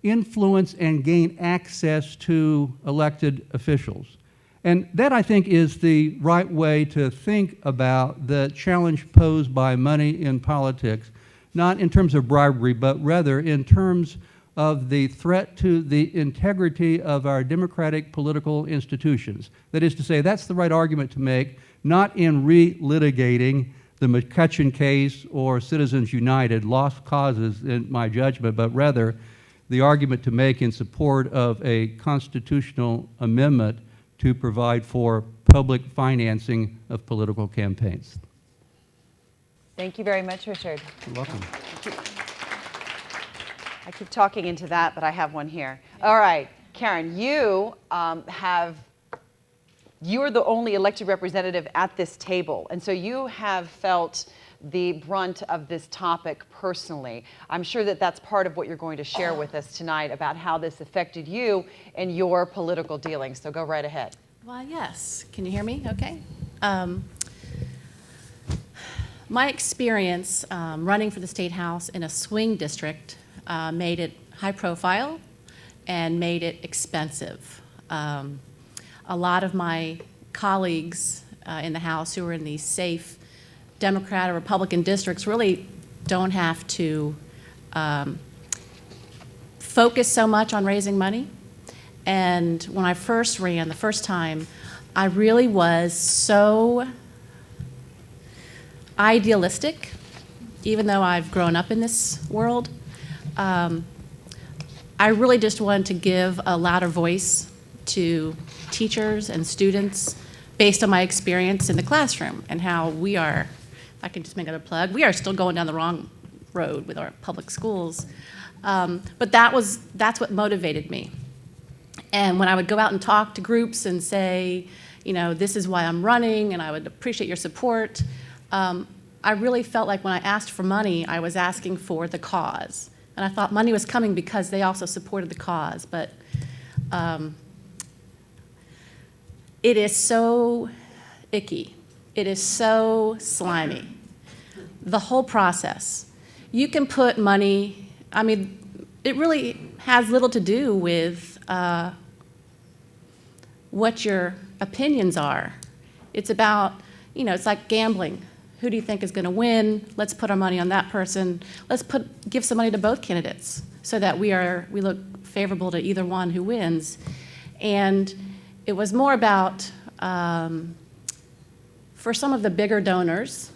influence and gain access to elected officials. And that, I think, is the right way to think about the challenge posed by money in politics, not in terms of bribery, but rather in terms of the threat to the integrity of our democratic political institutions. That is to say, that's the right argument to make, not in relitigating the McCutcheon case or Citizens United, lost causes in my judgment, but rather the argument to make in support of a constitutional amendment to provide for public financing of political campaigns. Thank you very much, Richard. You're welcome. I keep talking into that, but I have one here. All right, Karen, you're the only elected representative at this table, and so you have felt the brunt of this topic personally. I'm sure that that's part of what you're going to share with us tonight about how this affected you and your political dealings. So go right ahead. Well, yes. Can you hear me okay? My experience running for the State House in a swing district made it high profile and made it expensive. A lot of my colleagues in the House who are in these safe Democrat or Republican districts really don't have to focus so much on raising money. And when I first ran the first time, I really was so idealistic, even though I've grown up in this world. I really just wanted to give a louder voice to teachers and students based on my experience in the classroom and how we are, if I can just make another plug, we are still going down the wrong road with our public schools. But that's what motivated me. And when I would go out and talk to groups and say, this is why I'm running, and I would appreciate your support. I really felt like when I asked for money, I was asking for the cause. And I thought money was coming because they also supported the cause. But it is so icky. It is so slimy. The whole process. You can put money, it really has little to do with what your opinions are. It's about, it's like gambling. Who do you think is going to win? Let's put our money on that person. Let's give some money to both candidates so that we look favorable to either one who wins. And it was more about, for some of the bigger donors,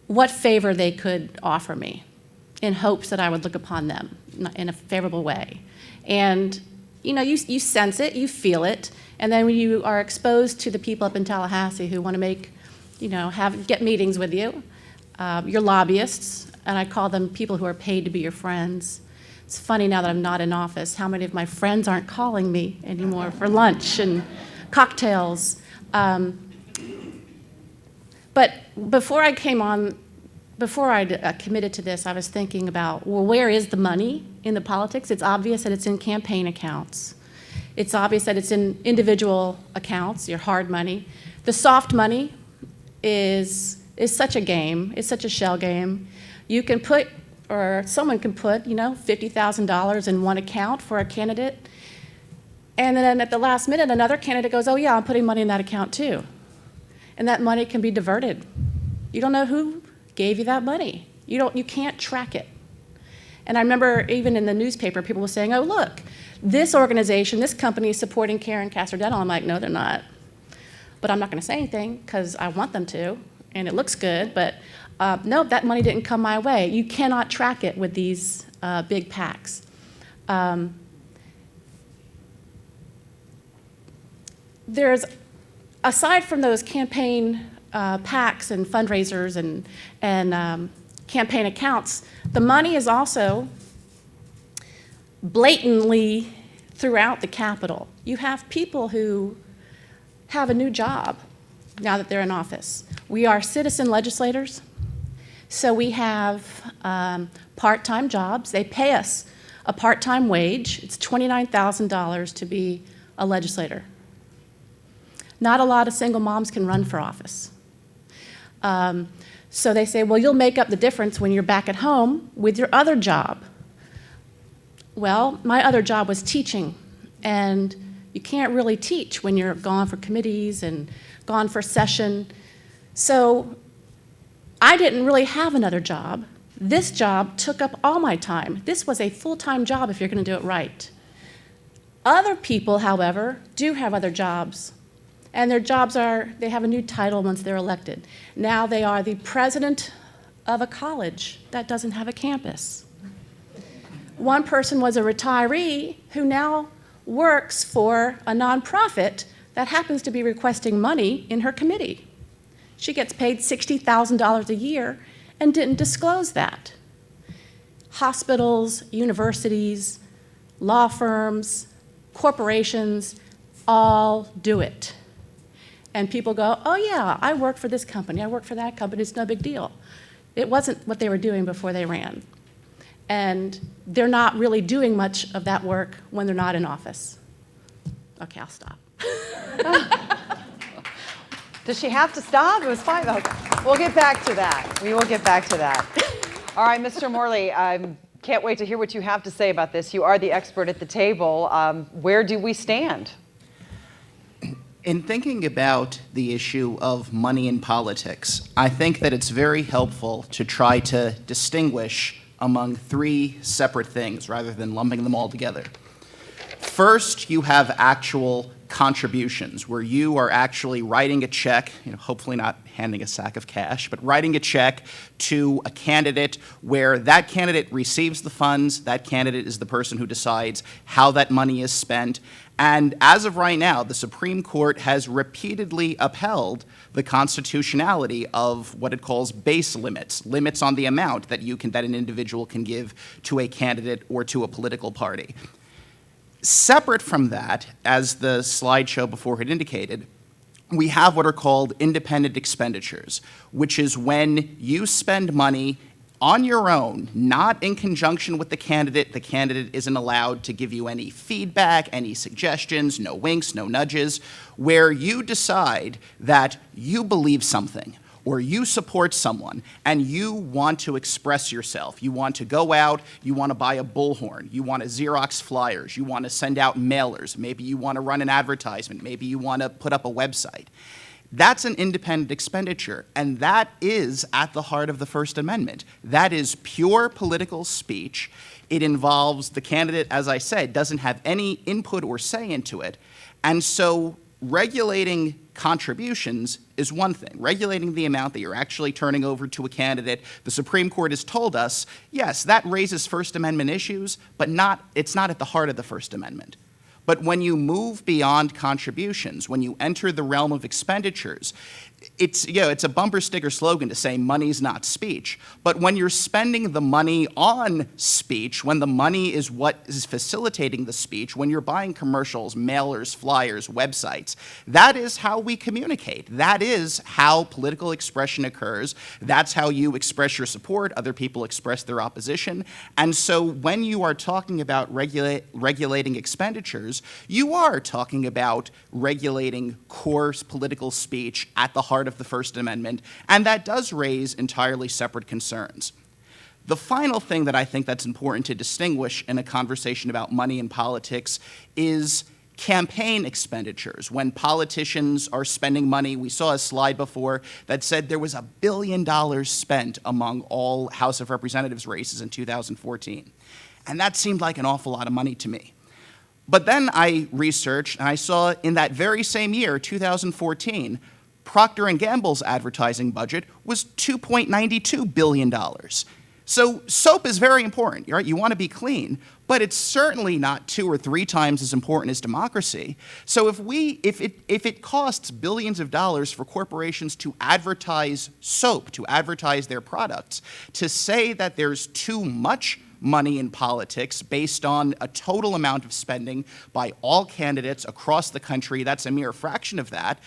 what favor they could offer me in hopes that I would look upon them in a favorable way. And you sense it, you feel it, and then when you are exposed to the people up in Tallahassee who want to get meetings with you, your lobbyists, and I call them people who are paid to be your friends. It's funny now that I'm not in office, how many of my friends aren't calling me anymore for lunch and cocktails. But before I committed to this, I was thinking about, well, where is the money in the politics? It's obvious that it's in campaign accounts. It's obvious that it's in individual accounts, your hard money. The soft money is such a game. It's such a shell game. You can put, or someone can put, $50,000 in one account for a candidate, and then at the last minute, another candidate goes, oh yeah, I'm putting money in that account too. And that money can be diverted. You don't know who gave you that money. You can't track it. And I remember even in the newspaper, people were saying, oh, look, this organization, this company is supporting Karen Castor Dental. I'm like, no, they're not. But I'm not going to say anything because I want them to, and it looks good. But no, that money didn't come my way. You cannot track it with these big PACs. There's, aside from those campaign PACs and fundraisers and campaign accounts, the money is also blatantly throughout the Capitol. You have people who have a new job now that they're in office. We are citizen legislators, so we have part-time jobs. They pay us a part-time wage. It's $29,000 to be a legislator. Not a lot of single moms can run for office. So they say, well, you'll make up the difference when you're back at home with your other job. Well, my other job was teaching, and you can't really teach when you're gone for committees and gone for session. So I didn't really have another job. This job took up all my time. This was a full-time job if you're going to do it right. Other people, however, do have other jobs. And their jobs they have a new title once they're elected. Now they are the president of a college that doesn't have a campus. One person was a retiree who now works for a nonprofit that happens to be requesting money in her committee. She gets paid $60,000 a year and didn't disclose that. Hospitals, universities, law firms, corporations all do it. And people go, oh yeah, I work for this company, I work for that company, it's no big deal. It wasn't what they were doing before they ran. And they're not really doing much of that work when they're not in office. Okay, I'll stop. Does she have to stop? It was fine. Okay. We'll get back to that. We will get back to that. All right, Mr. Morley, I can't wait to hear what you have to say about this. You are the expert at the table. Where do we stand? In thinking about the issue of money in politics, I think that it's very helpful to try to distinguish among three separate things rather than lumping them all together. First, you have actual contributions, where you are actually writing a check, hopefully not handing a sack of cash, but writing a check to a candidate where that candidate receives the funds, that candidate is the person who decides how that money is spent. And as of right now, the Supreme Court has repeatedly upheld the constitutionality of what it calls base limits, limits on the amount that an individual can give to a candidate or to a political party. Separate from that, as the slideshow before had indicated, we have what are called independent expenditures, which is when you spend money on your own, not in conjunction with the candidate. The candidate isn't allowed to give you any feedback, any suggestions, no winks, no nudges, where you decide that you believe something or you support someone and you want to express yourself. You want to go out, you want to buy a bullhorn, you want to Xerox flyers, you want to send out mailers, maybe you want to run an advertisement, maybe you want to put up a website. That's an independent expenditure, and that is at the heart of the First Amendment. That is pure political speech. It involves the candidate, as I said, doesn't have any input or say into it. And so regulating contributions is one thing. Regulating the amount that you're actually turning over to a candidate, the Supreme Court has told us, yes, that raises First Amendment issues, but it's not at the heart of the First Amendment. But when you move beyond contributions, when you enter the realm of expenditures, it's a bumper sticker slogan to say money's not speech. But when you're spending the money on speech, when the money is what is facilitating the speech, when you're buying commercials, mailers, flyers, websites, that is how we communicate. That is how political expression occurs. That's how you express your support. Other people express their opposition. And so when you are talking about regulating expenditures, you are talking about regulating coarse political speech at the heart of the First Amendment, and that does raise entirely separate concerns. The final thing that I think that's important to distinguish in a conversation about money in politics is campaign expenditures. When politicians are spending money, we saw a slide before that said there was $1 billion spent among all House of Representatives races in 2014. And that seemed like an awful lot of money to me. But then I researched, and I saw in that very same year, 2014, Procter & Gamble's advertising budget was $2.92 billion. So soap is very important, right? You want to be clean, but it's certainly not 2 or 3 times as important as democracy. So if it costs billions of dollars for corporations to advertise soap, to advertise their products, to say that there's too much money in politics based on a total amount of spending by all candidates across the country, that's a mere fraction of that,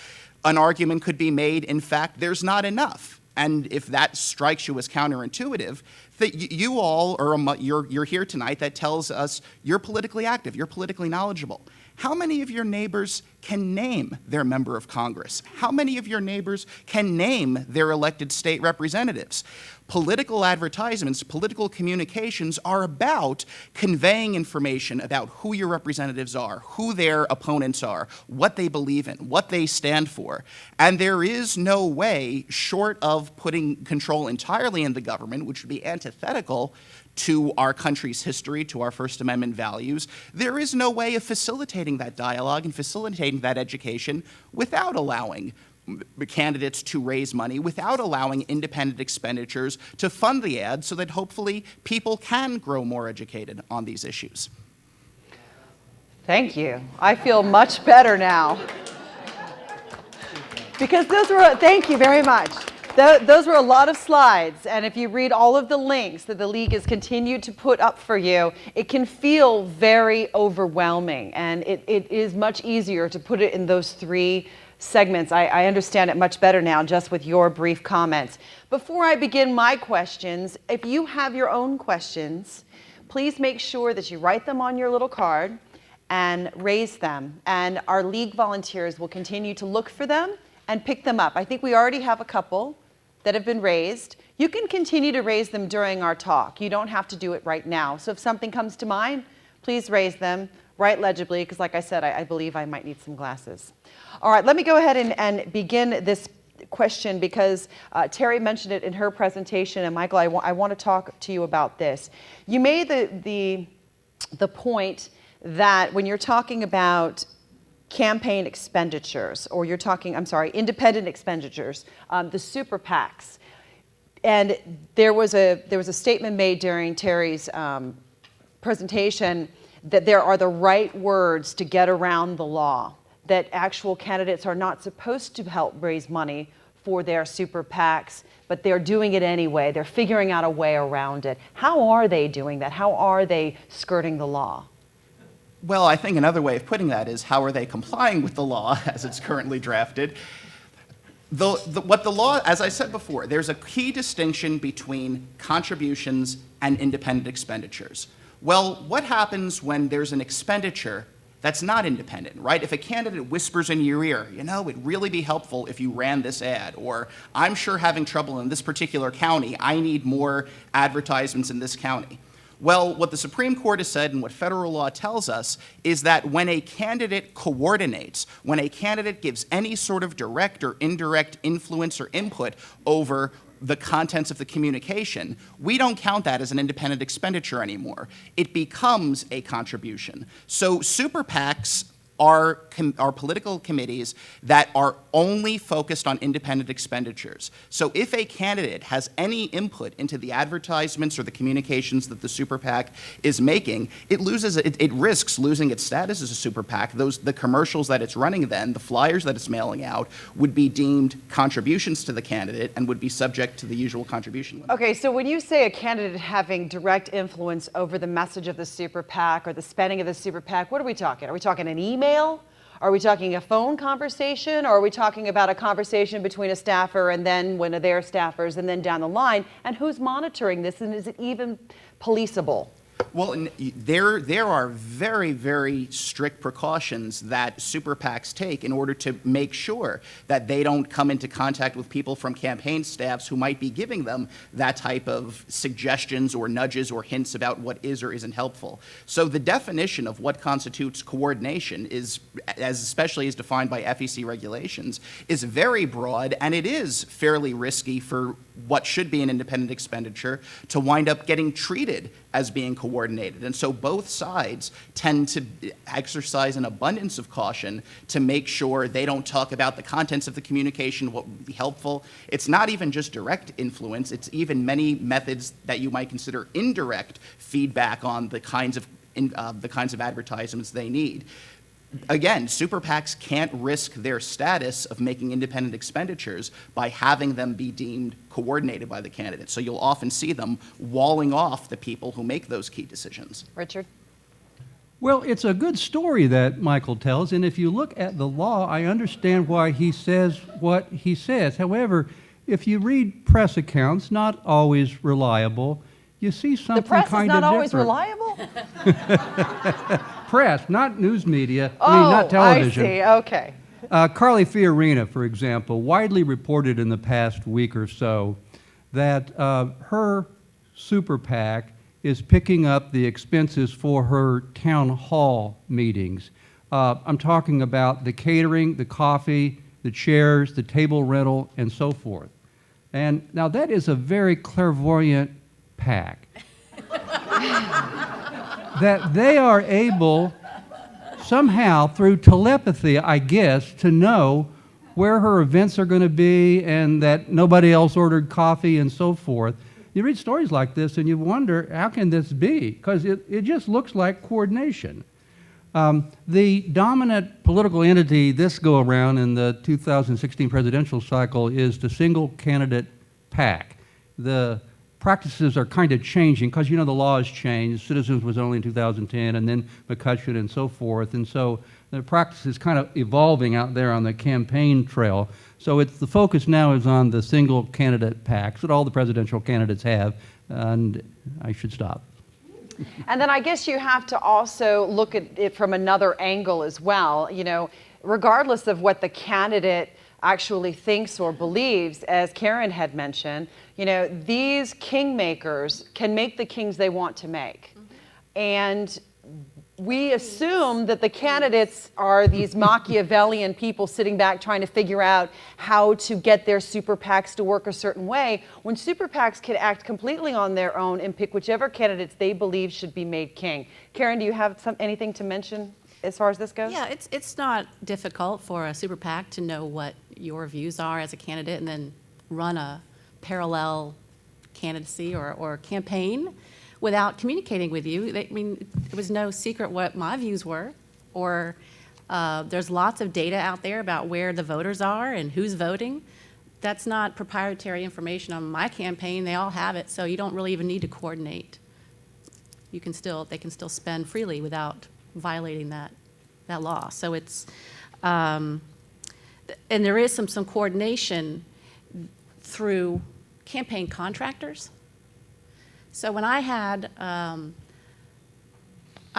an argument could be made, in fact, there's not enough. And if that strikes you as counterintuitive, that you all you're here tonight, that tells us you're politically active, you're politically knowledgeable. How many of your neighbors can name their member of Congress? How many of your neighbors can name their elected state representatives? Political advertisements, political communications are about conveying information about who your representatives are, who their opponents are, what they believe in, what they stand for. And there is no way, short of putting control entirely in the government, which would be antithetical to our country's history, to our First Amendment values, there is no way of facilitating that dialogue and facilitating that education without allowing candidates to raise money, without allowing independent expenditures to fund the ads so that hopefully people can grow more educated on these issues. Thank you. I feel much better now. Because thank you very much. Those were a lot of slides, and if you read all of the links that the League has continued to put up for you, it can feel very overwhelming, and it is much easier to put it in those 3 segments. I understand it much better now just with your brief comments. Before I begin my questions, if you have your own questions, please make sure that you write them on your little card and raise them, and our League volunteers will continue to look for them and pick them up. I think we already have a couple that have been raised. You can continue to raise them during our talk. You don't have to do it right now. So if something comes to mind, please raise them, write legibly, because like I said, I believe I might need some glasses. All right, let me go ahead and begin this question because Terry mentioned it in her presentation, and Michael, I want to talk to you about this. You made the point that when you're talking about campaign expenditures, or you're talking, independent expenditures, the super PACs. And there was a statement made during Terry's presentation that there are the right words to get around the law, that actual candidates are not supposed to help raise money for their super PACs, but they're doing it anyway. They're figuring out a way around it. How are they doing that? How are they skirting the law? Well, I think another way of putting that is, how are they complying with the law as it's currently drafted? What the law, as I said before, there's a key distinction between contributions and independent expenditures. Well, what happens when there's an expenditure that's not independent, right? If a candidate whispers in your ear, you know, it'd really be helpful if you ran this ad, or I'm sure having trouble in this particular county, I need more advertisements in this county. Well, what the Supreme Court has said and what federal law tells us is that when a candidate coordinates, when a candidate gives any sort of direct or indirect influence or input over the contents of the communication, we don't count that as an independent expenditure anymore. It becomes a contribution. So super PACs are political committees that are only focused on independent expenditures. So if a candidate has any input into the advertisements or the communications that the super PAC is making, it risks losing its status as a super PAC. The commercials that it's running then, the flyers that it's mailing out, would be deemed contributions to the candidate and would be subject to the usual contribution limit. Okay, so when you say a candidate having direct influence over the message of the super PAC or the spending of the super PAC, what are we talking? Are we talking an email? Are we talking a phone conversation? Or are we talking about a conversation between a staffer and then one of their staffers and then down the line? And who's monitoring this, and is it even policeable? Well, there are very, very strict precautions that super PACs take in order to make sure that they don't come into contact with people from campaign staffs who might be giving them that type of suggestions or nudges or hints about what is or isn't helpful. So the definition of what constitutes coordination is, especially as defined by FEC regulations, is very broad, and it is fairly risky for what should be an independent expenditure to wind up getting treated as being coordinated. And so both sides tend to exercise an abundance of caution to make sure they don't talk about the contents of the communication, what would be helpful. It's not even just direct influence, it's even many methods that you might consider indirect feedback on the kinds of advertisements they need. Again, super PACs can't risk their status of making independent expenditures by having them be deemed coordinated by the candidate. So you'll often see them walling off the people who make those key decisions. Richard? Well, it's a good story that Michael tells, and if you look at the law, I understand why he says what he says. However, if you read press accounts, not always reliable, you see something kind of different. The press is not always reliable? Press, not news media, not television. I see, okay. Carly Fiorina, for example, widely reported in the past week or so that her super PAC is picking up the expenses for her town hall meetings. I'm talking about the catering, the coffee, the chairs, the table rental, and so forth. And now that is a very clairvoyant PAC. That they are able somehow, through telepathy, I guess, to know where her events are going to be and that nobody else ordered coffee and so forth. You read stories like this and you wonder, how can this be? Because it just looks like coordination. The dominant political entity this go-around in the 2016 presidential cycle is the single candidate PAC. The practices are kind of changing because, you know, the law has changed. Citizens was only in 2010 and then McCutcheon and so forth. And so the practice is kind of evolving out there on the campaign trail. So the focus now is on the single candidate PACs that all the presidential candidates have. And I should stop. And then I guess you have to also look at it from another angle as well. You know, regardless of what the candidate actually thinks or believes, as Karen had mentioned, you know, these kingmakers can make the kings they want to make. And we assume that the candidates are these Machiavellian people sitting back trying to figure out how to get their super PACs to work a certain way, when super PACs can act completely on their own and pick whichever candidates they believe should be made king. Karen, do you have anything to mention as far as this goes? Yeah, it's not difficult for a super PAC to know what your views are as a candidate and then run a parallel candidacy or campaign without communicating with you. I mean, it was no secret what my views were, or there's lots of data out there about where the voters are and who's voting. That's not proprietary information on my campaign. They all have it, so you don't really even need to coordinate. They can still spend freely without violating that law. So it's, and there is some coordination through campaign contractors. So when I had, I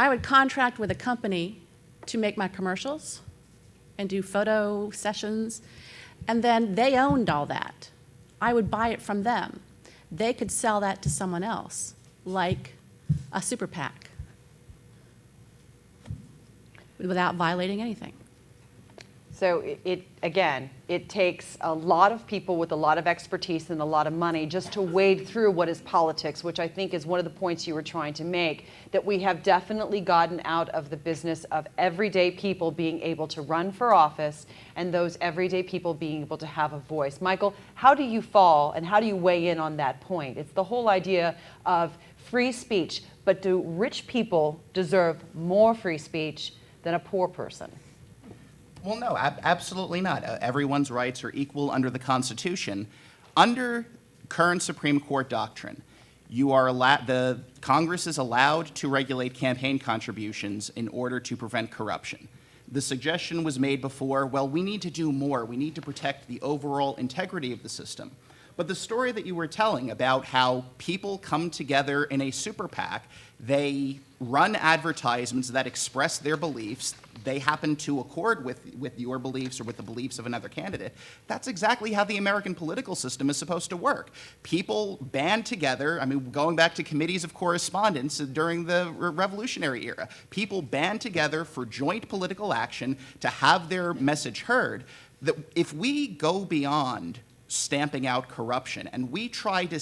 would contract with a company to make my commercials and do photo sessions, and then they owned all that. I would buy it from them. They could sell that to someone else, like a super PAC, without violating anything. So again, it takes a lot of people with a lot of expertise and a lot of money just to wade through what is politics, which I think is one of the points you were trying to make, that we have definitely gotten out of the business of everyday people being able to run for office and those everyday people being able to have a voice. Michael, how do you fall and how do you weigh in on that point? It's the whole idea of free speech, but do rich people deserve more free speech than a poor person? Well, no, absolutely not. Everyone's rights are equal under the Constitution. Under current Supreme Court doctrine, the Congress is allowed to regulate campaign contributions in order to prevent corruption. The suggestion was made before, well, we need to do more. We need to protect the overall integrity of the system. But the story that you were telling about how people come together in a super PAC, they run advertisements that express their beliefs, they happen to accord with your beliefs or with the beliefs of another candidate. That's exactly how the American political system is supposed to work. People band together, I mean, going back to committees of correspondence during the Revolutionary era, people band together for joint political action to have their message heard. That if we go beyond stamping out corruption, and we try to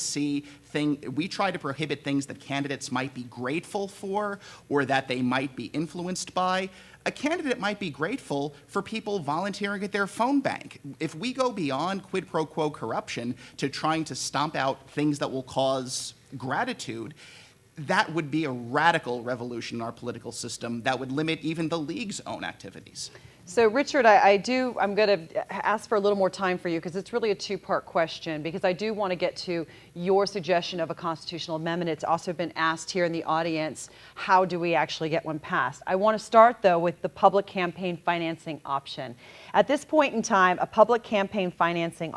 prohibit things that candidates might be grateful for or that they might be influenced by. A candidate might be grateful for people volunteering at their phone bank. If we go beyond quid pro quo corruption to trying to stomp out things that will cause gratitude, that would be a radical revolution in our political system that would limit even the league's own activities. So Richard, I'm going to ask for a little more time for you because it's really a two-part question, because I do want to get to your suggestion of a constitutional amendment. It's also been asked here in the audience, how do we actually get one passed? I want to start, though, with the public campaign financing option. At this point in time, a public campaign financing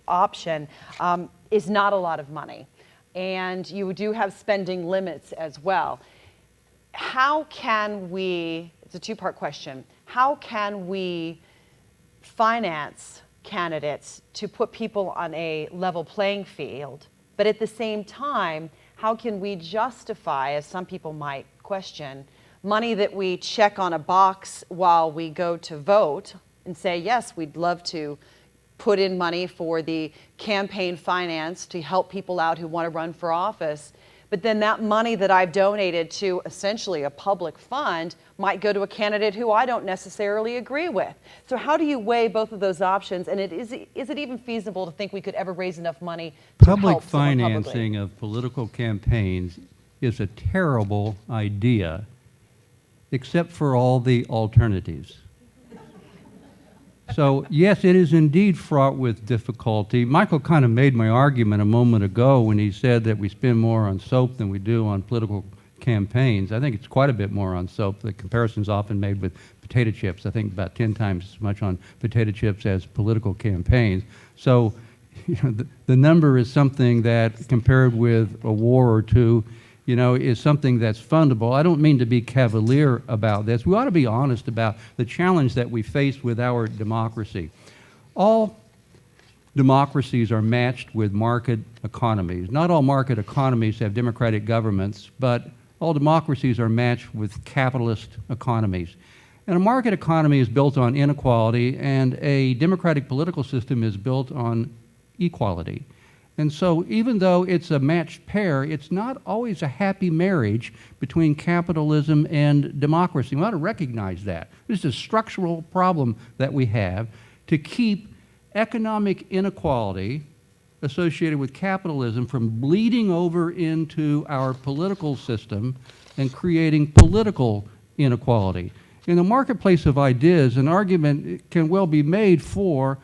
option is not a lot of money, and you do have spending limits as well. How can we, it's a two-part question, how can we finance candidates to put people on a level playing field, but at the same time, how can we justify, as some people might question, money that we check on a box while we go to vote and say, yes, we'd love to put in money for the campaign finance to help people out who want to run for office, but then that money that I've donated to essentially a public fund might go to a candidate who I don't necessarily agree with. So how do you weigh both of those options? And is it even feasible to think we could ever raise enough money to Public help someone publicly? financing of political campaigns is a terrible idea, except for all the alternatives. So, yes, it is indeed fraught with difficulty. Michael kind of made my argument a moment ago when he said that we spend more on soap than we do on political campaigns. I think it's quite a bit more on soap. The comparison's often made with potato chips. I think about 10 times as much on potato chips as political campaigns. So, the number is something that, compared with a war or two, is something that's fundable. I don't mean to be cavalier about this. We ought to be honest about the challenge that we face with our democracy. All democracies are matched with market economies. Not all market economies have democratic governments, but all democracies are matched with capitalist economies. And a market economy is built on inequality, and a democratic political system is built on equality. And so even though it's a matched pair, it's not always a happy marriage between capitalism and democracy. We ought to recognize that. This is a structural problem that we have to keep economic inequality associated with capitalism from bleeding over into our political system and creating political inequality. In the marketplace of ideas, an argument can well be made for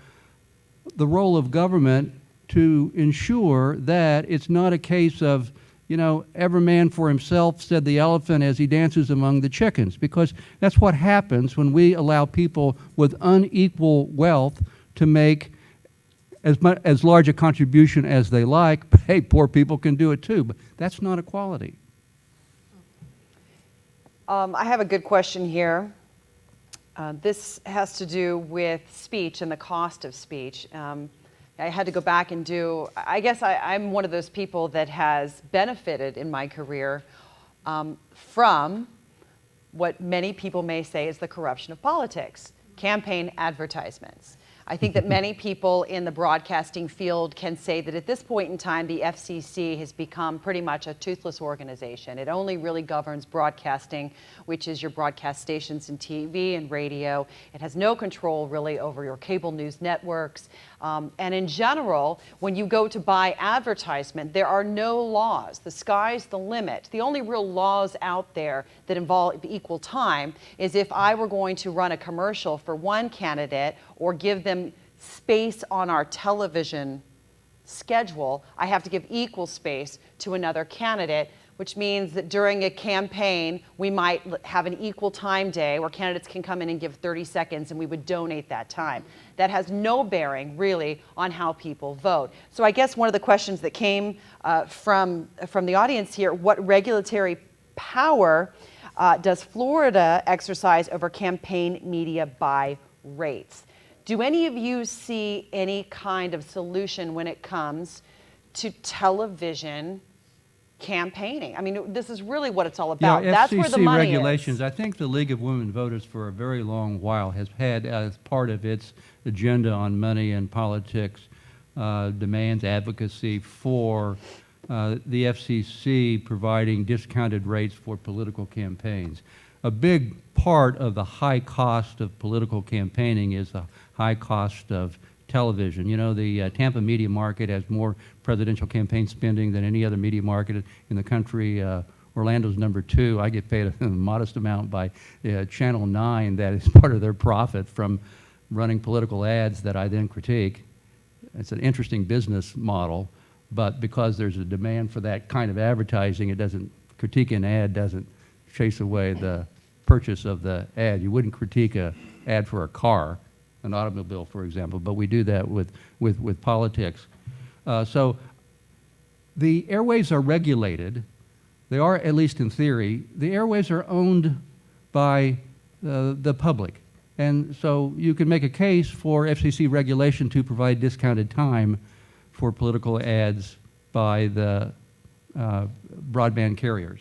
the role of government to ensure that it's not a case of, you know, every man for himself, said the elephant as he dances among the chickens, because that's what happens when we allow people with unequal wealth to make as large a contribution as they like. But hey, poor people can do it too, but that's not equality. I have a good question here. This has to do with speech and the cost of speech. I had to go back and I guess I'm one of those people that has benefited in my career from what many people may say is the corruption of politics, campaign advertisements. I think that many people in the broadcasting field can say that at this point in time, the FCC has become pretty much a toothless organization. It only really governs broadcasting, which is your broadcast stations and TV and radio. It has no control really over your cable news networks. And in general, when you go to buy advertisement, there are no laws. The sky's the limit. The only real laws out there that involve equal time is if I were going to run a commercial for one candidate or give them space on our television schedule, I have to give equal space to another candidate, which means that during a campaign, we might have an equal time day where candidates can come in and give 30 seconds and we would donate that time. That has no bearing really on how people vote. So I guess one of the questions that came from the audience here, what regulatory power does Florida exercise over campaign media buy rates? Do any of you see any kind of solution when it comes to television campaigning? I mean, this is really what it's all about. Yeah, That's where the FCC money regulations, is. I think the League of Women Voters for a very long while has had as part of its agenda on money and politics demands advocacy for the FCC providing discounted rates for political campaigns. A big part of the high cost of political campaigning is the high cost of television. You know, the Tampa media market has more presidential campaign spending than any other media market in the country. Orlando's number 2. I get paid a modest amount by Channel 9 that is part of their profit from running political ads that I then critique. It's an interesting business model, but because there's a demand for that kind of advertising, it doesn't, critique an ad doesn't chase away the purchase of the ad. You wouldn't critique an ad for a car, an automobile, for example, but we do that with politics. So the airwaves are regulated. They are, at least in theory. The airwaves are owned by the public. And so you can make a case for FCC regulation to provide discounted time for political ads by the broadband carriers.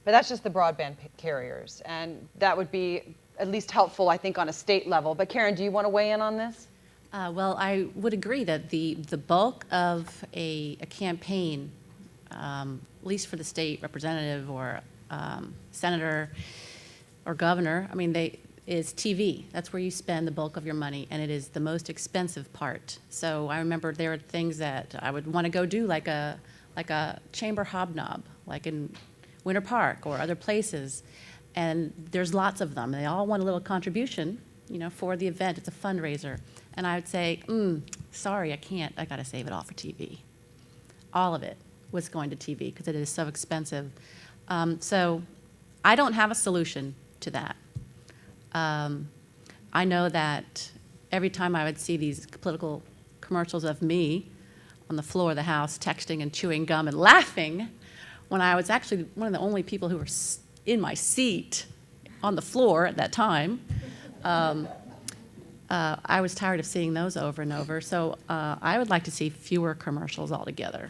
But that's just the broadband carriers, and that would be at least helpful, I think, on a state level. But Karen, do you want to weigh in on this? Well, I would agree that the bulk of a campaign, at least for the state representative or senator or governor, I mean, is TV. That's where you spend the bulk of your money, and it is the most expensive part. So I remember there are things that I would want to go do, like a chamber hobnob, like in Winter Park or other places, and there's lots of them. And they all want a little contribution, you know, for the event. It's a fundraiser. And I would say, sorry, I can't. I got to save it all for TV. All of it was going to TV because it is so expensive. So I don't have a solution to that. I know that every time I would see these political commercials of me on the floor of the House texting and chewing gum and laughing, when I was actually one of the only people who were in my seat on the floor at that time, I was tired of seeing those over and over. So I would like to see fewer commercials altogether.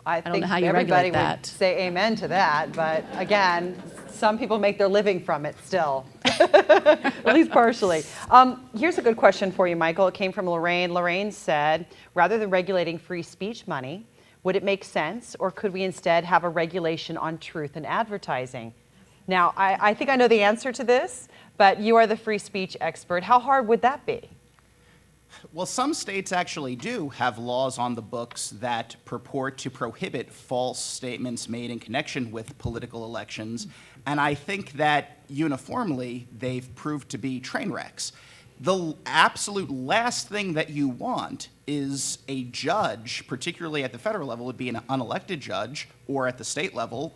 I don't think know how you everybody regulate that. would say amen to that, but again, some people make their living from it still, at least partially. Here's a good question for you, Michael. It came from Lorraine. Lorraine said, rather than regulating free speech money, would it make sense, or could we instead have a regulation on truth in advertising? Now, I think I know the answer to this, but you are the free speech expert. How hard would that be? Well, some states actually do have laws on the books that purport to prohibit false statements made in connection with political elections, and I think that uniformly they've proved to be train wrecks. The absolute last thing that you want is a judge, particularly at the federal level, would be an unelected judge, or at the state level,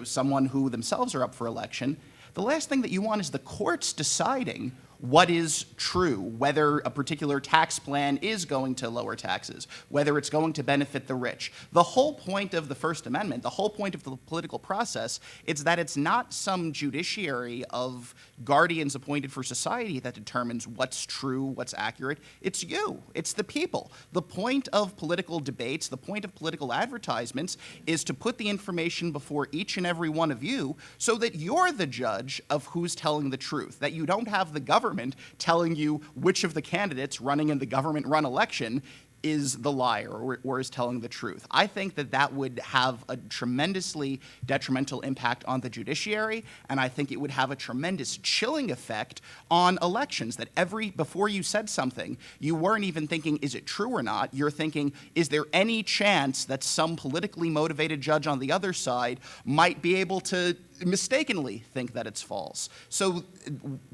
someone who themselves are up for election. The last thing that you want is the courts deciding what is true, whether a particular tax plan is going to lower taxes, whether it's going to benefit the rich. The whole point of the First Amendment, the whole point of the political process, is that it's not some judiciary of guardians appointed for society that determines what's true, what's accurate. It's you. It's the people. The point of political debates, the point of political advertisements is to put the information before each and every one of you so that you're the judge of who's telling the truth, that you don't have the government telling you which of the candidates running in the government-run election is the liar or is telling the truth. I think that that would have a tremendously detrimental impact on the judiciary, and I think it would have a tremendous chilling effect on elections, that before you said something, you weren't even thinking, is it true or not? You're thinking, is there any chance that some politically motivated judge on the other side might be able to mistakenly think that it's false? So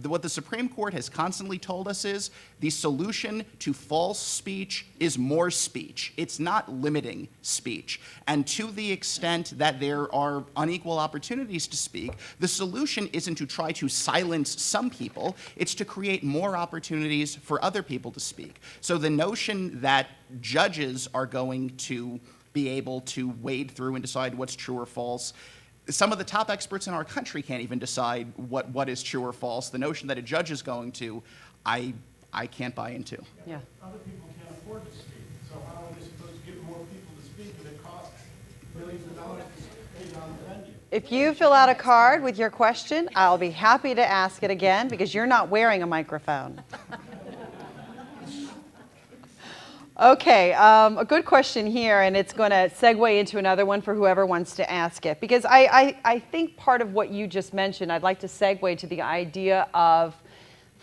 what the Supreme Court has constantly told us is the solution to false speech is more speech. It's not limiting speech. And to the extent that there are unequal opportunities to speak, the solution isn't to try to silence some people, it's to create more opportunities for other people to speak. So the notion that judges are going to be able to wade through and decide what's true or false, some of the top experts in our country can't even decide what is true or false. The notion that a judge is going to, I can't buy into. Yeah. Other people can't afford to speak, so how are they supposed to get more people to speak when it costs millions of dollars to pay down the venue? If you fill out a card with your question, I'll be happy to ask it again because you're not wearing a microphone. Okay, a good question here, and it's going to segue into another one for whoever wants to ask it. Because I think part of what you just mentioned, I'd like to segue to the idea of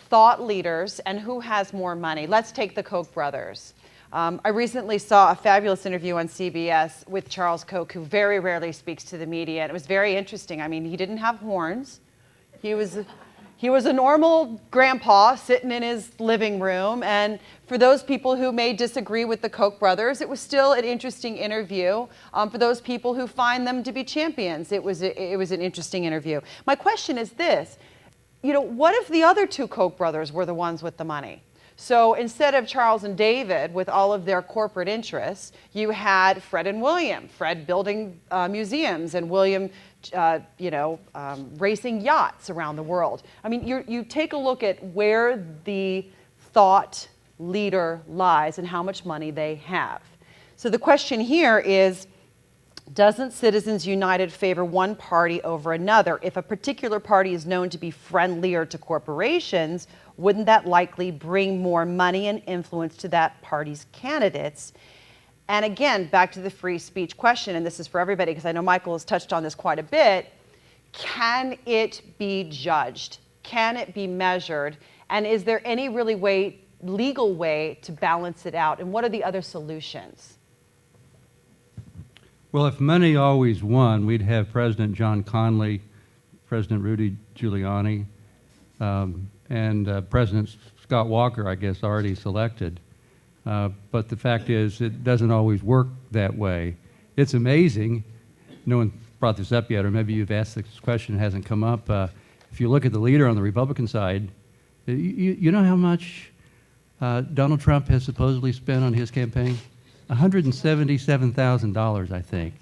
thought leaders and who has more money. Let's take the Koch brothers. I recently saw a fabulous interview on CBS with Charles Koch, who very rarely speaks to the media, and it was very interesting. I mean, he didn't have horns. He was a normal grandpa sitting in his living room, and for those people who may disagree with the Koch brothers, it was still an interesting interview. For those people who find them to be champions, it was an interesting interview. My question is this, what if the other two Koch brothers were the ones with the money? So instead of Charles and David with all of their corporate interests, you had Fred and William, Fred building museums and William racing yachts around the world. I mean, you take a look at where the thought leader lies and how much money they have. So the question here is, doesn't Citizens United favor one party over another? If a particular party is known to be friendlier to corporations, wouldn't that likely bring more money and influence to that party's candidates? And again, back to the free speech question, and this is for everybody because I know Michael has touched on this quite a bit. Can it be judged? Can it be measured? And is there any really legal way to balance it out? And what are the other solutions? Well, if money always won, we'd have President John Connally, President Rudy Giuliani, and President Scott Walker, I guess, already selected. But the fact is, it doesn't always work that way. It's amazing. No one brought this up yet, or maybe you've asked this question, it hasn't come up. If you look at the leader on the Republican side, you know how much Donald Trump has supposedly spent on his campaign? $177,000, I think.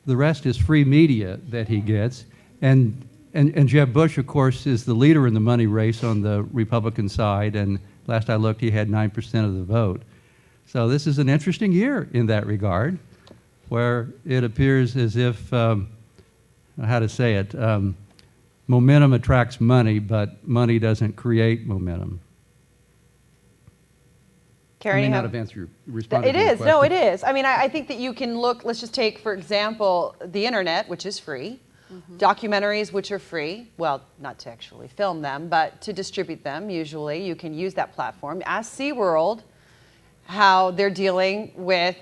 The rest is free media that he gets. And Jeb Bush, of course, is the leader in the money race on the Republican side, and last I looked, he had 9% of the vote. So this is an interesting year in that regard, where it appears as if, how to say it, momentum attracts money, but money doesn't create momentum. Karen, I may you not have- have answered responded It to your is. No, it question. is. I mean, I think that you can look, let's just take, for example, the internet, which is free, documentaries, which are free. Well, not to actually film them, but to distribute them, usually. You can use that platform. Ask SeaWorld how they're dealing with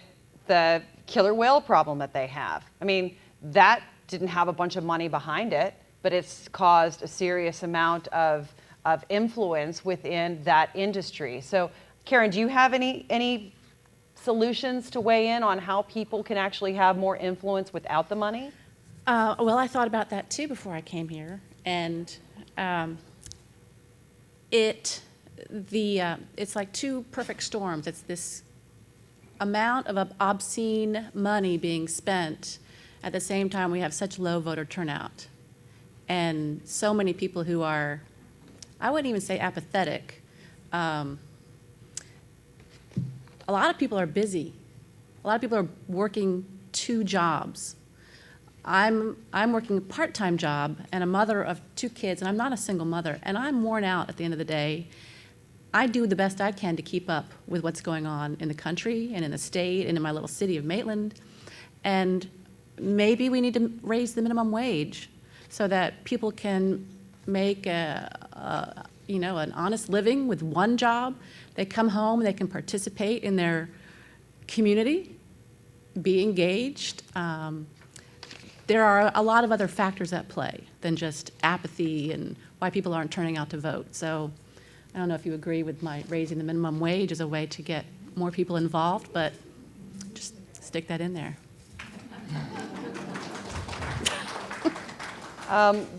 the killer whale problem that they have. I mean, that didn't have a bunch of money behind it, but it's caused a serious amount of of influence within that industry. So, Karen, do you have any solutions to weigh in on how people can actually have more influence without the money? Well, I thought about that too before I came here, and it's like two perfect storms. It's this amount of obscene money being spent. At the same time, we have such low voter turnout, and so many people who are, I wouldn't even say apathetic. A lot of people are busy. A lot of people are working 2 jobs. I'm working a part-time job and a mother of 2 kids, and I'm not a single mother, and I'm worn out at the end of the day. I do the best I can to keep up with what's going on in the country and in the state and in my little city of Maitland. And maybe we need to raise the minimum wage so that people can make an honest living with 1 job. They come home, they can participate in their community, be engaged. There are a lot of other factors at play than just apathy and why people aren't turning out to vote. So I don't know if you agree with my raising the minimum wage as a way to get more people involved, but just stick that in there.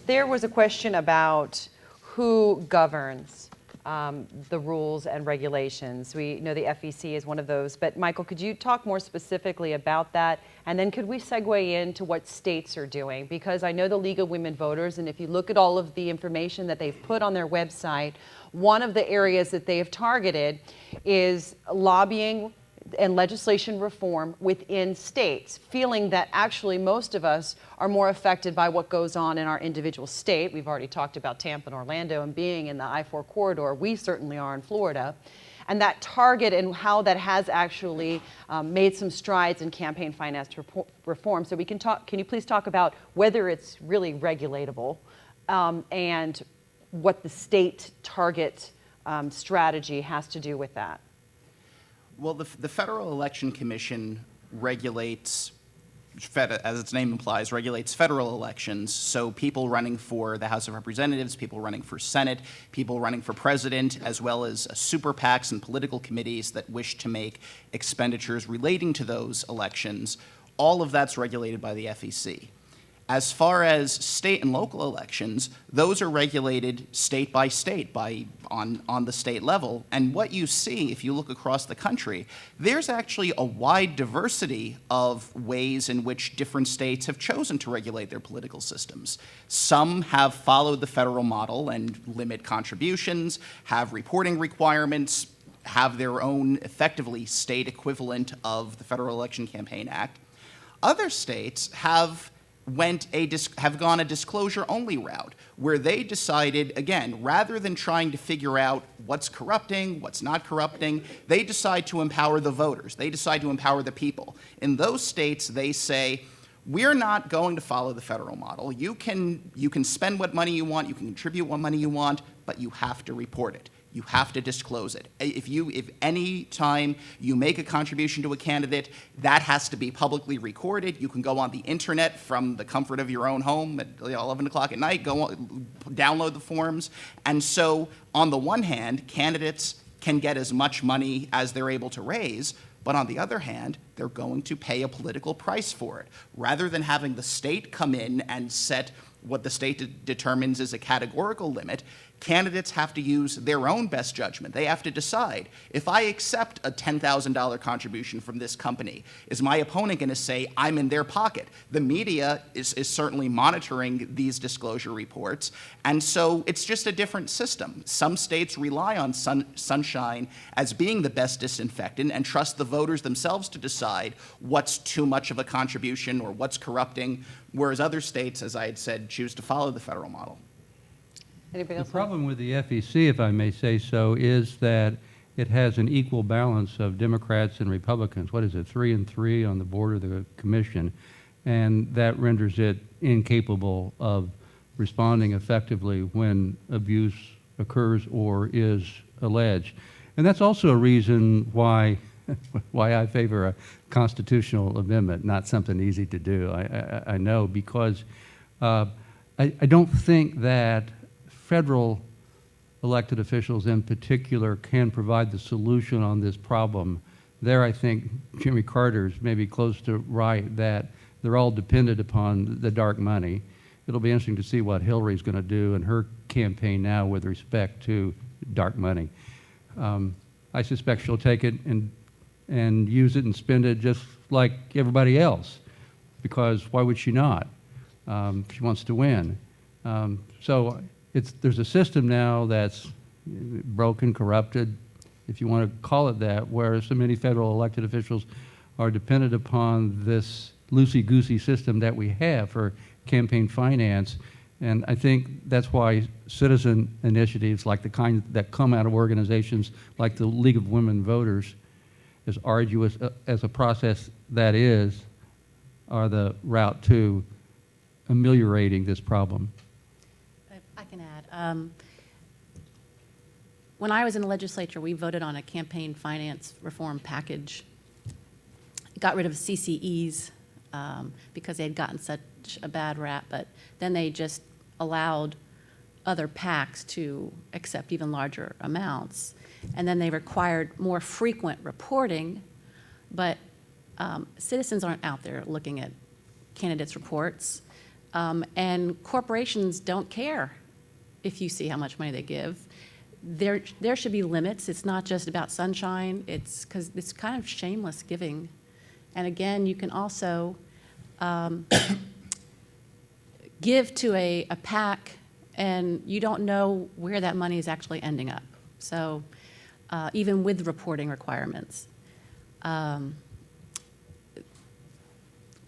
There was a question about who governs the rules and regulations. We know the FEC is one of those, but Michael, could you talk more specifically about that? And then could we segue into what states are doing? Because I know the League of Women Voters, and if you look at all of the information that they've put on their website, one of the areas that they have targeted is lobbying and legislation reform within states, feeling that actually most of us are more affected by what goes on in our individual state. We've already talked about Tampa and Orlando and being in the I-4 corridor. We certainly are in Florida. And that target and how that has actually made some strides in campaign finance reform. So can you please talk about whether it's really regulatable and what the state target strategy has to do with that? Well, the Federal Election Commission regulates, as its name implies, regulates federal elections. So people running for the House of Representatives, people running for Senate, people running for president, as well as super PACs and political committees that wish to make expenditures relating to those elections, all of that's regulated by the FEC. As far as state and local elections, those are regulated state by state on the state level. And what you see, if you look across the country, there's actually a wide diversity of ways in which different states have chosen to regulate their political systems. Some have followed the federal model and limit contributions, have reporting requirements, have their own effectively state equivalent of the Federal Election Campaign Act. Other states have gone a disclosure-only route, where they decided, again, rather than trying to figure out what's corrupting, what's not corrupting, they decide to empower the voters. They decide to empower the people. In those states, they say, we're not going to follow the federal model. You can spend what money you want, you can contribute what money you want, but you have to report it. You have to disclose it. If any time you make a contribution to a candidate, that has to be publicly recorded. You can go on the internet from the comfort of your own home at 11 o'clock at night, download the forms. And so, on the one hand, candidates can get as much money as they're able to raise, but on the other hand, they're going to pay a political price for it. Rather than having the state come in and set what the state determines is a categorical limit, candidates have to use their own best judgment. They have to decide, if I accept a $10,000 contribution from this company, is my opponent going to say I'm in their pocket? The media is certainly monitoring these disclosure reports, and so it's just a different system. Some states rely on sunshine as being the best disinfectant and trust the voters themselves to decide what's too much of a contribution or what's corrupting, whereas other states, as I had said, choose to follow the federal model. Anybody The else? problem with the FEC, if I may say so, is that it has an equal balance of Democrats and Republicans. What is it, 3 and 3 on the board of the commission? And that renders it incapable of responding effectively when abuse occurs or is alleged. And that's also a reason why I favor a constitutional amendment, not something easy to do. I know, because I don't think that federal elected officials in particular can provide the solution on this problem. There, I think Jimmy Carter's maybe close to right that they're all dependent upon the dark money. It'll be interesting to see what Hillary's going to do in her campaign now with respect to dark money. I suspect she'll take it and use it and spend it just like everybody else, because why would she not? She wants to win. So there's a system now that's broken, corrupted, if you want to call it that, where so many federal elected officials are dependent upon this loosey-goosey system that we have for campaign finance. And I think that's why citizen initiatives like the kind that come out of organizations like the League of Women Voters, as arduous as a process that is, are the route to ameliorating this problem. I can add. When I was in the legislature, we voted on a campaign finance reform package. It got rid of CCEs because they had gotten such a bad rap, but then they just allowed other PACs to accept even larger amounts. And then they required more frequent reporting, but citizens aren't out there looking at candidates' reports. And corporations don't care if you see how much money they give. There should be limits. It's not just about sunshine. It's because it's kind of shameless giving. And again, you can also give to a PAC, and you don't know where that money is actually ending up. So even with reporting requirements.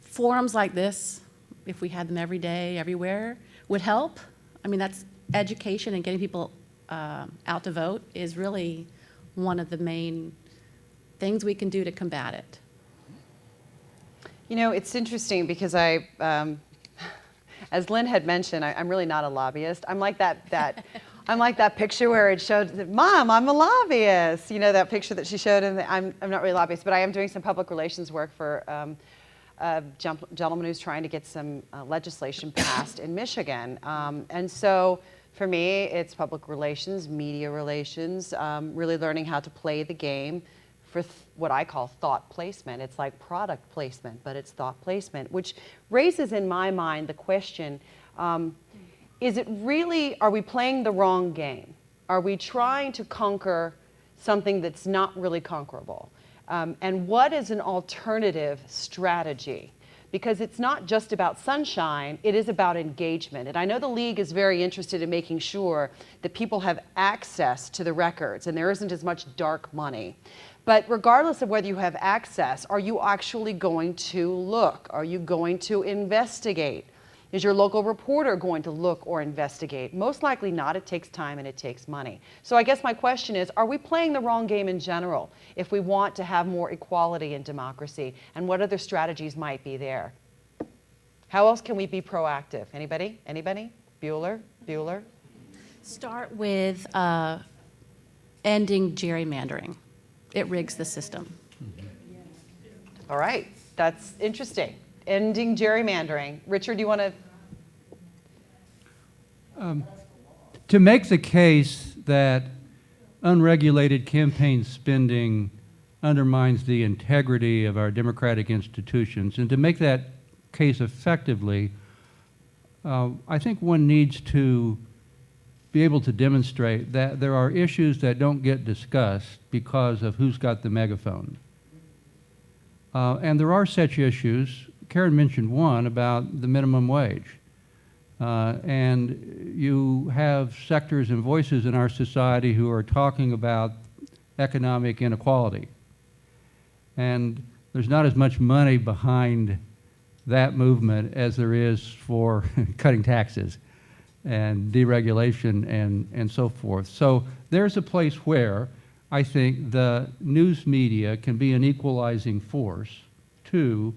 Forums like this, if we had them every day, everywhere, would help. I mean, that's education and getting people out to vote is really one of the main things we can do to combat it. You know, it's interesting because as Lynn had mentioned, I'm really not a lobbyist. I'm like that I'm like that picture where it showed, Mom, I'm a lobbyist. You know, that picture that she showed, and I'm not really a lobbyist, but I am doing some public relations work for a gentleman who's trying to get some legislation passed in Michigan. And so for me, it's public relations, media relations, really learning how to play the game for what I call thought placement. It's like product placement, but it's thought placement, which raises in my mind the question, is it really, are we playing the wrong game? Are we trying to conquer something that's not really conquerable? And what is an alternative strategy? Because it's not just about sunshine, it is about engagement. And I know the League is very interested in making sure that people have access to the records and there isn't as much dark money. But regardless of whether you have access, are you actually going to look? Are you going to investigate? Is your local reporter going to look or investigate? Most likely not. It takes time and it takes money. So I guess my question is, are we playing the wrong game in general if we want to have more equality and democracy? And what other strategies might be there? How else can we be proactive? Anybody? Anybody? Bueller? Bueller? Start with ending gerrymandering. It rigs the system. All right. That's interesting. Ending gerrymandering. Richard, do you want to? To make the case that unregulated campaign spending undermines the integrity of our democratic institutions, and to make that case effectively, I think one needs to be able to demonstrate that there are issues that don't get discussed because of who's got the megaphone. And there are such issues. Karen mentioned one about the minimum wage. And you have sectors and voices in our society who are talking about economic inequality. And there's not as much money behind that movement as there is for cutting taxes and deregulation and so forth. So there's a place where I think the news media can be an equalizing force to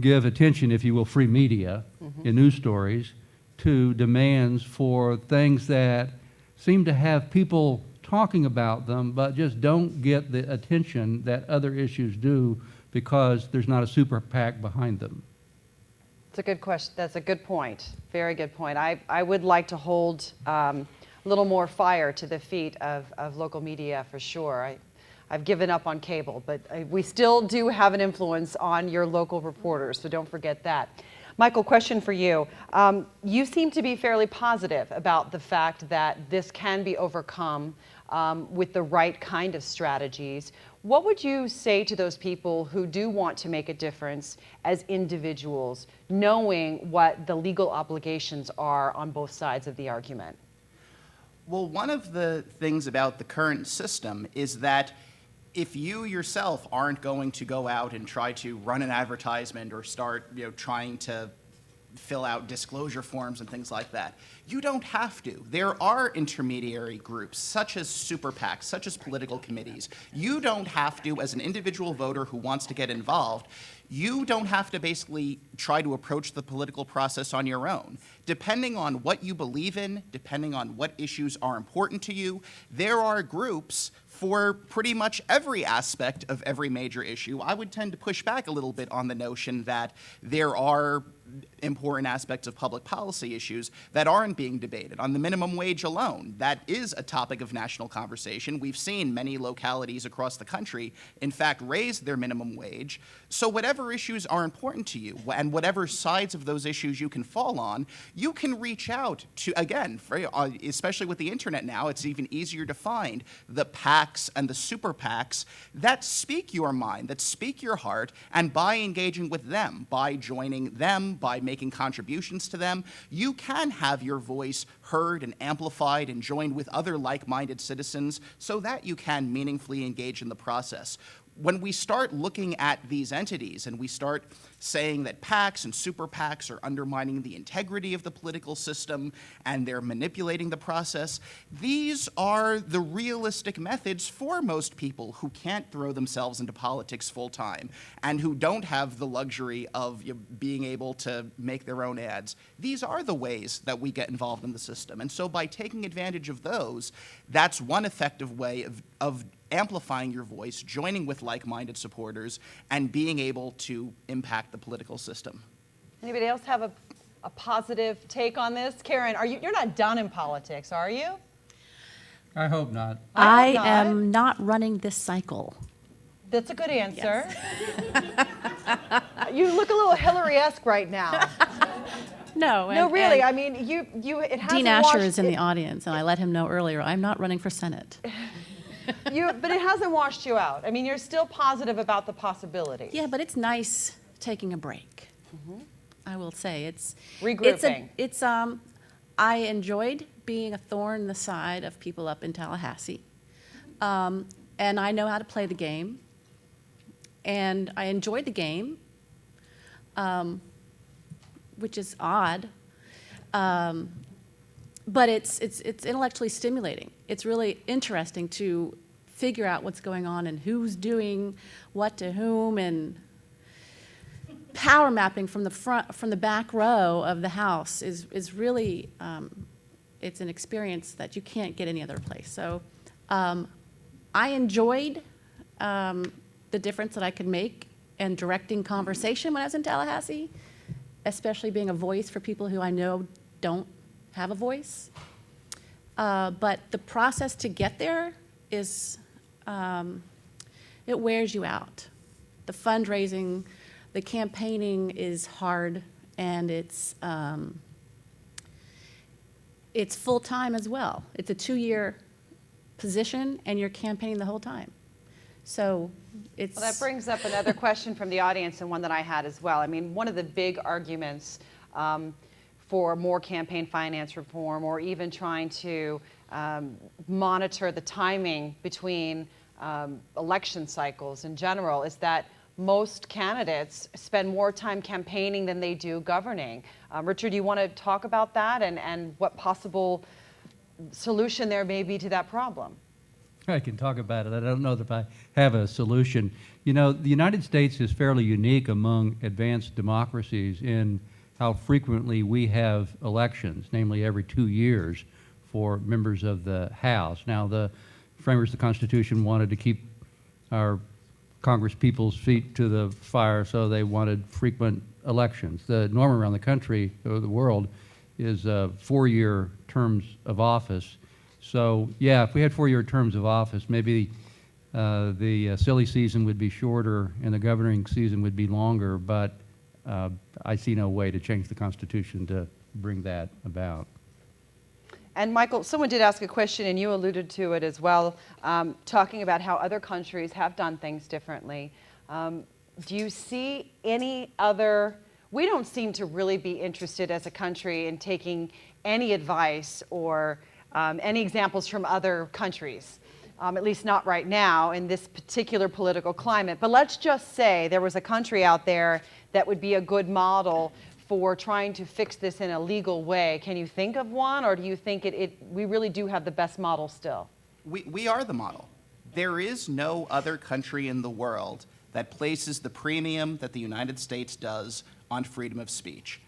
give attention, if you will, free media in news stories to demands for things that seem to have people talking about them but just don't get the attention that other issues do because there's not a super PAC behind them. That's a good question. That's a good point. Very good point. I would like to hold little more fire to the feet of local media for sure. I've given up on cable, but we still do have an influence on your local reporters, so don't forget that. Michael, question for you. You seem to be fairly positive about the fact that this can be overcome with the right kind of strategies. What would you say to those people who do want to make a difference as individuals, knowing what the legal obligations are on both sides of the argument? Well, one of the things about the current system is that if you yourself aren't going to go out and try to run an advertisement or start, trying to fill out disclosure forms and things like that, you don't have to. There are intermediary groups, such as super PACs, such as political committees. You don't have to, as an individual voter who wants to get involved, you don't have to basically try to approach the political process on your own. Depending on what you believe in, depending on what issues are important to you, there are groups for pretty much every aspect of every major issue. I would tend to push back a little bit on the notion that there are important aspects of public policy issues that aren't being debated. On the minimum wage alone, that is a topic of national conversation. We've seen many localities across the country, in fact, raise their minimum wage. So whatever issues are important to you, and whatever sides of those issues you can fall on, you can reach out to, again, especially with the internet now, it's even easier to find the PACs and the super PACs that speak your mind, that speak your heart, and by engaging with them, by joining them, by making contributions to them, you can have your voice heard and amplified and joined with other like-minded citizens so that you can meaningfully engage in the process. When we start looking at these entities and we start saying that PACs and super PACs are undermining the integrity of the political system and they're manipulating the process, these are the realistic methods for most people who can't throw themselves into politics full time and who don't have the luxury of being able to make their own ads. These are the ways that we get involved in the system. And so by taking advantage of those, that's one effective way of amplifying your voice, joining with like-minded supporters, and being able to impact the political system. Anybody else have a positive take on this? Karen, you're not done in politics, are you? I hope not. I hope not. am not running this cycle. That's a good answer. You look a little Hillary-esque right now. No, No, really. I mean, it hasn't Dean Asher washed- is in the audience, and I let him know earlier, I'm not running for Senate. But it hasn't washed you out. I mean, you're still positive about the possibilities. Yeah, but it's nice taking a break. I will say it's Regrouping. I enjoyed being a thorn in the side of people up in Tallahassee, and I know how to play the game, and I enjoyed the game, which is odd, but it's intellectually stimulating. It's really interesting to figure out what's going on and who's doing what to whom, and power mapping from the back row of the House is really it's an experience that you can't get any other place. So I enjoyed the difference that I could make in directing conversation when I was in Tallahassee, especially being a voice for people who I know don't have a voice. But the process to get there is, it wears you out. The fundraising, the campaigning is hard, and it's full-time as well. It's a 2-year position, and you're campaigning the whole time. So it's... Well, that brings up another question from the audience, and one that I had as well. I mean, one of the big arguments for more campaign finance reform, or even trying to monitor the timing between election cycles in general, is that most candidates spend more time campaigning than they do governing. Richard, do you want to talk about that and what possible solution there may be to that problem? I can talk about it. I don't know if I have a solution. You know, the United States is fairly unique among advanced democracies in how frequently we have elections, namely every 2 years for members of the House. Now, the framers of the Constitution wanted to keep our Congress people's feet to the fire, so they wanted frequent elections. The norm around the country, or the world, is 4-year terms of office. So, yeah, if we had 4-year terms of office, maybe the silly season would be shorter and the governing season would be longer, but I see no way to change the Constitution to bring that about. And Michael, someone did ask a question, and you alluded to it as well, talking about how other countries have done things differently. Do you see any other, we don't seem to really be interested as a country in taking any advice or any examples from other countries, at least not right now in this particular political climate. But let's just say there was a country out there that would be a good model for trying to fix this in a legal way. Can you think of one, or do you think we really do have the best model still? We are the model. There is no other country in the world that places the premium that the United States does on freedom of speech.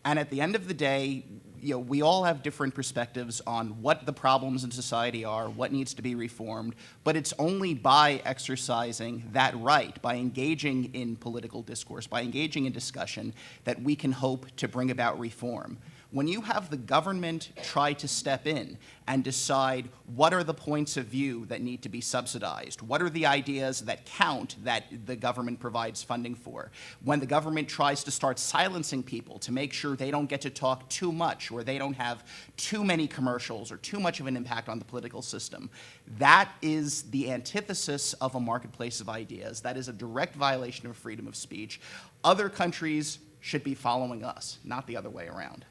And at the end of the day, we all have different perspectives on what the problems in society are, what needs to be reformed, but it's only by exercising that right, by engaging in political discourse, by engaging in discussion, that we can hope to bring about reform. When you have the government try to step in and decide what are the points of view that need to be subsidized, what are the ideas that count that the government provides funding for, when the government tries to start silencing people to make sure they don't get to talk too much or they don't have too many commercials or too much of an impact on the political system, that is the antithesis of a marketplace of ideas. That is a direct violation of freedom of speech. Other countries should be following us, not the other way around.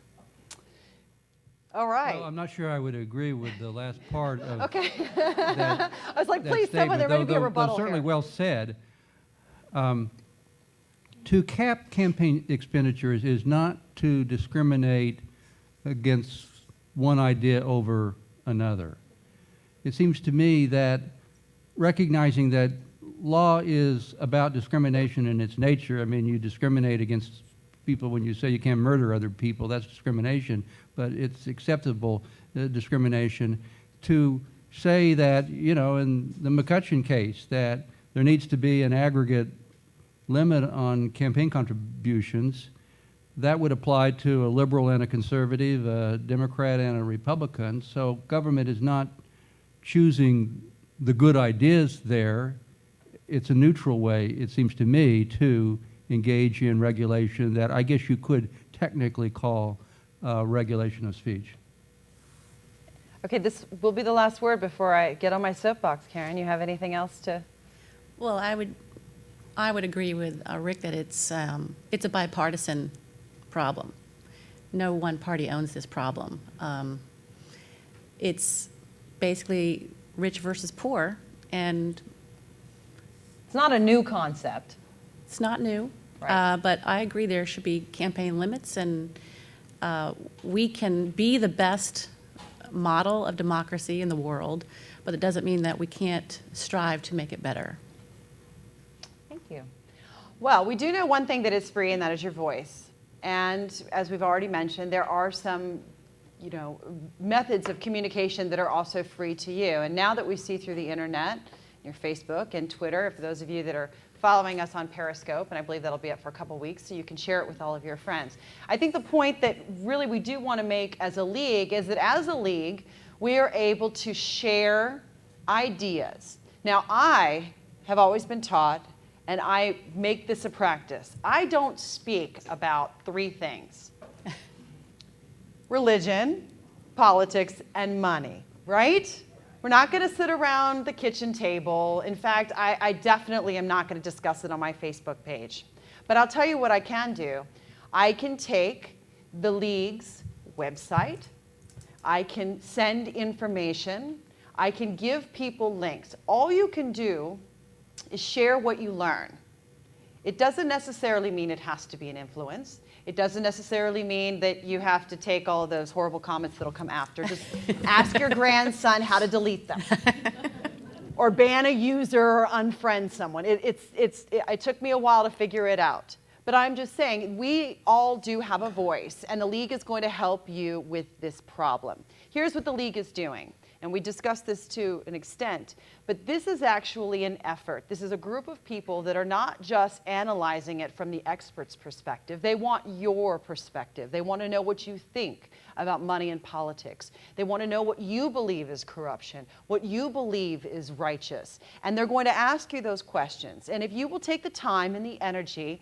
All right. Well, I'm not sure I would agree with the last part of Okay. that. I was like, that please, someone, statement, there may be a though rebuttal certainly here. well said. To cap campaign expenditures is not to discriminate against one idea over another. It seems to me that recognizing that law is about discrimination in its nature. I mean, you discriminate against people when you say you can't murder other people, that's discrimination, but it's acceptable discrimination to say that, in the McCutcheon case, that there needs to be an aggregate limit on campaign contributions. That would apply to a liberal and a conservative, a Democrat and a Republican. So government is not choosing the good ideas there. It's a neutral way, it seems to me, to engage in regulation that I guess you could technically call regulation of speech. Okay, this will be the last word before I get on my soapbox. Karen, you have anything else to? Well, I would agree with Rick that it's a bipartisan problem. No one party owns this problem. It's basically rich versus poor, and It's not a new concept. it's not new. Right. But I agree there should be campaign limits, and we can be the best model of democracy in the world, but it doesn't mean that we can't strive to make it better. Thank you. Well, we do know one thing that is free, and that is your voice. And as we've already mentioned, there are some, methods of communication that are also free to you. And now that we see through the internet, your Facebook and Twitter, for those of you that are following us on Periscope, and I believe that'll be up for a couple weeks, so you can share it with all of your friends. I think the point that really we do want to make as a league is that as a league, we are able to share ideas. Now, I have always been taught, and I make this a practice, I don't speak about three things: religion, politics, and money, right? We're not going to sit around the kitchen table. In fact, I definitely am not going to discuss it on my Facebook page. But I'll tell you what I can do. I can take the league's website. I can send information. I can give people links. All you can do is share what you learn. It doesn't necessarily mean it has to be an influence. It doesn't necessarily mean that you have to take all of those horrible comments that'll come after. Just ask your grandson how to delete them. Or ban a user or unfriend someone. It took me a while to figure it out. But I'm just saying, we all do have a voice, and the league is going to help you with this problem. Here's what the league is doing. and we discussed this to an extent, but this is actually an effort. This is a group of people that are not just analyzing it from the expert's perspective. They want your perspective. They want to know what you think about money and politics. They want to know what you believe is corruption, what you believe is righteous. And they're going to ask you those questions. And if you will take the time and the energy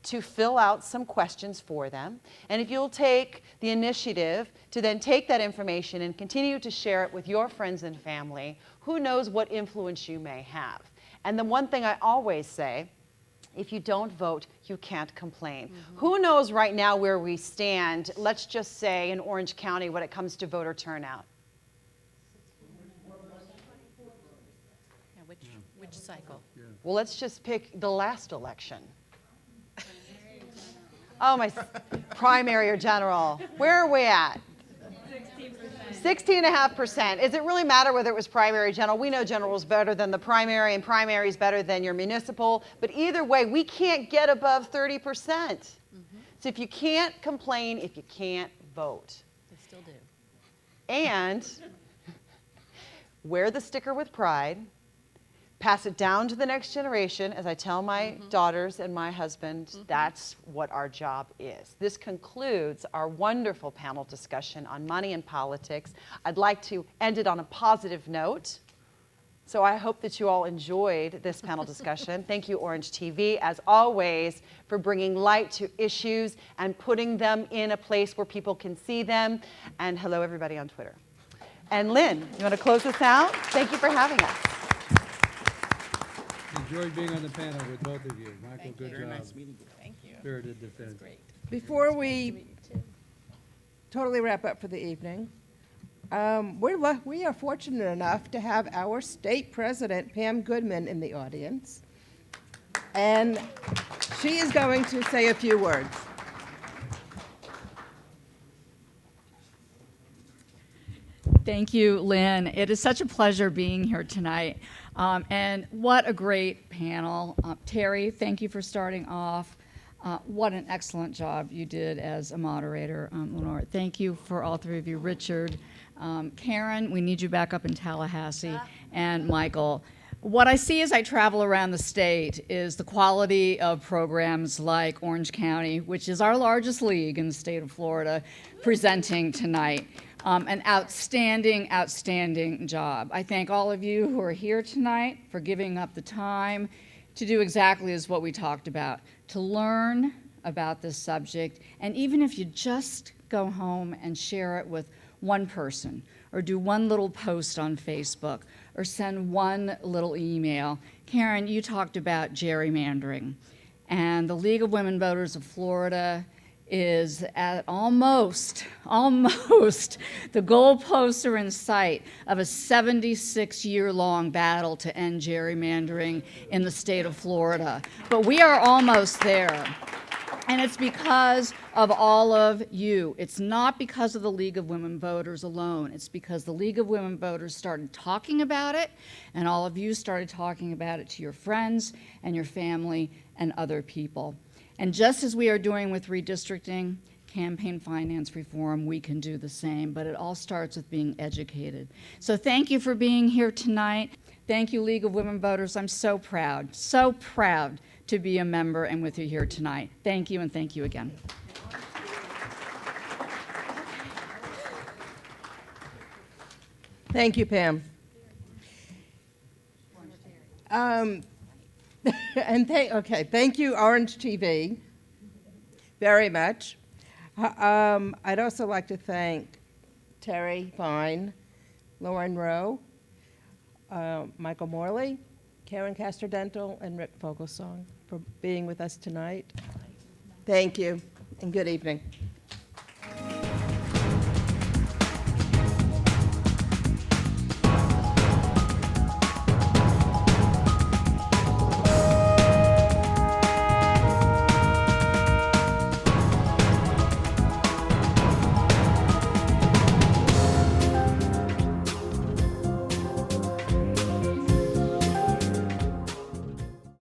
to fill out some questions for them, and if you'll take the initiative to then take that information and continue to share it with your friends and family, who knows what influence you may have. And the one thing I always say, if you don't vote, you can't complain. Who knows right now where we stand, let's just say in Orange County when it comes to voter turnout? Yeah, which cycle? Well, let's just pick the last election. Oh, my primary or general. Where are we at? 16.5%. Does it really matter whether it was primary or general? We know general is better than the primary, and primary is better than your municipal. But either way, we can't get above 30%. So if you can't complain, if you can't vote. They still do. And wear the sticker with pride. Pass it down to the next generation. As I tell my daughters and my husband, that's what our job is. This concludes our wonderful panel discussion on money and politics. I'd like to end it on a positive note. So I hope that you all enjoyed this panel discussion. Thank you, Orange TV, as always, for bringing light to issues and putting them in a place where people can see them. And hello, everybody on Twitter. And Lynn, you want to close this out? Thank you for having us. Enjoyed being on the panel with both of you. Michael, good job. Thank you. Spirited defense. Great. Before we totally wrap up for the evening, we are fortunate enough to have our state president, Pam Goodman, in the audience. And she is going to say a few words. Thank you, Lynn. It is such a pleasure being here tonight. And what a great panel. Terry, thank you for starting off. What an excellent job you did as a moderator, Lenore. Thank you for all three of you. Richard, Karen, we need you back up in Tallahassee, and Michael. What I see as I travel around the state is the quality of programs like Orange County, which is our largest league in the state of Florida, presenting tonight. An outstanding, outstanding job. I thank all of you who are here tonight for giving up the time to do exactly as what we talked about, to learn about this subject, and even if you just go home and share it with one person, or do one little post on Facebook, or send one little email. Karen, you talked about gerrymandering, and the League of Women Voters of Florida is at almost the goalposts are in sight of a 76-year-long battle to end gerrymandering in the state of Florida. But we are almost there. And it's because of all of you. It's not because of the League of Women Voters alone. It's because the League of Women Voters started talking about it, and all of you started talking about it to your friends and your family and other people. And just as we are doing with redistricting, campaign finance reform, we can do the same, but it all starts with being educated. So thank you for being here tonight. Thank you, League of Women Voters. I'm so proud to be a member and with you here tonight. Thank you, and thank you again. Thank you, Pam. Thank you, Orange TV, very much. I'd also like to thank Terry Fine, Lauren Rowe, Michael Morley, Karen Castor-Dental, and Rick Vogelsong for being with us tonight. Thank you, and good evening.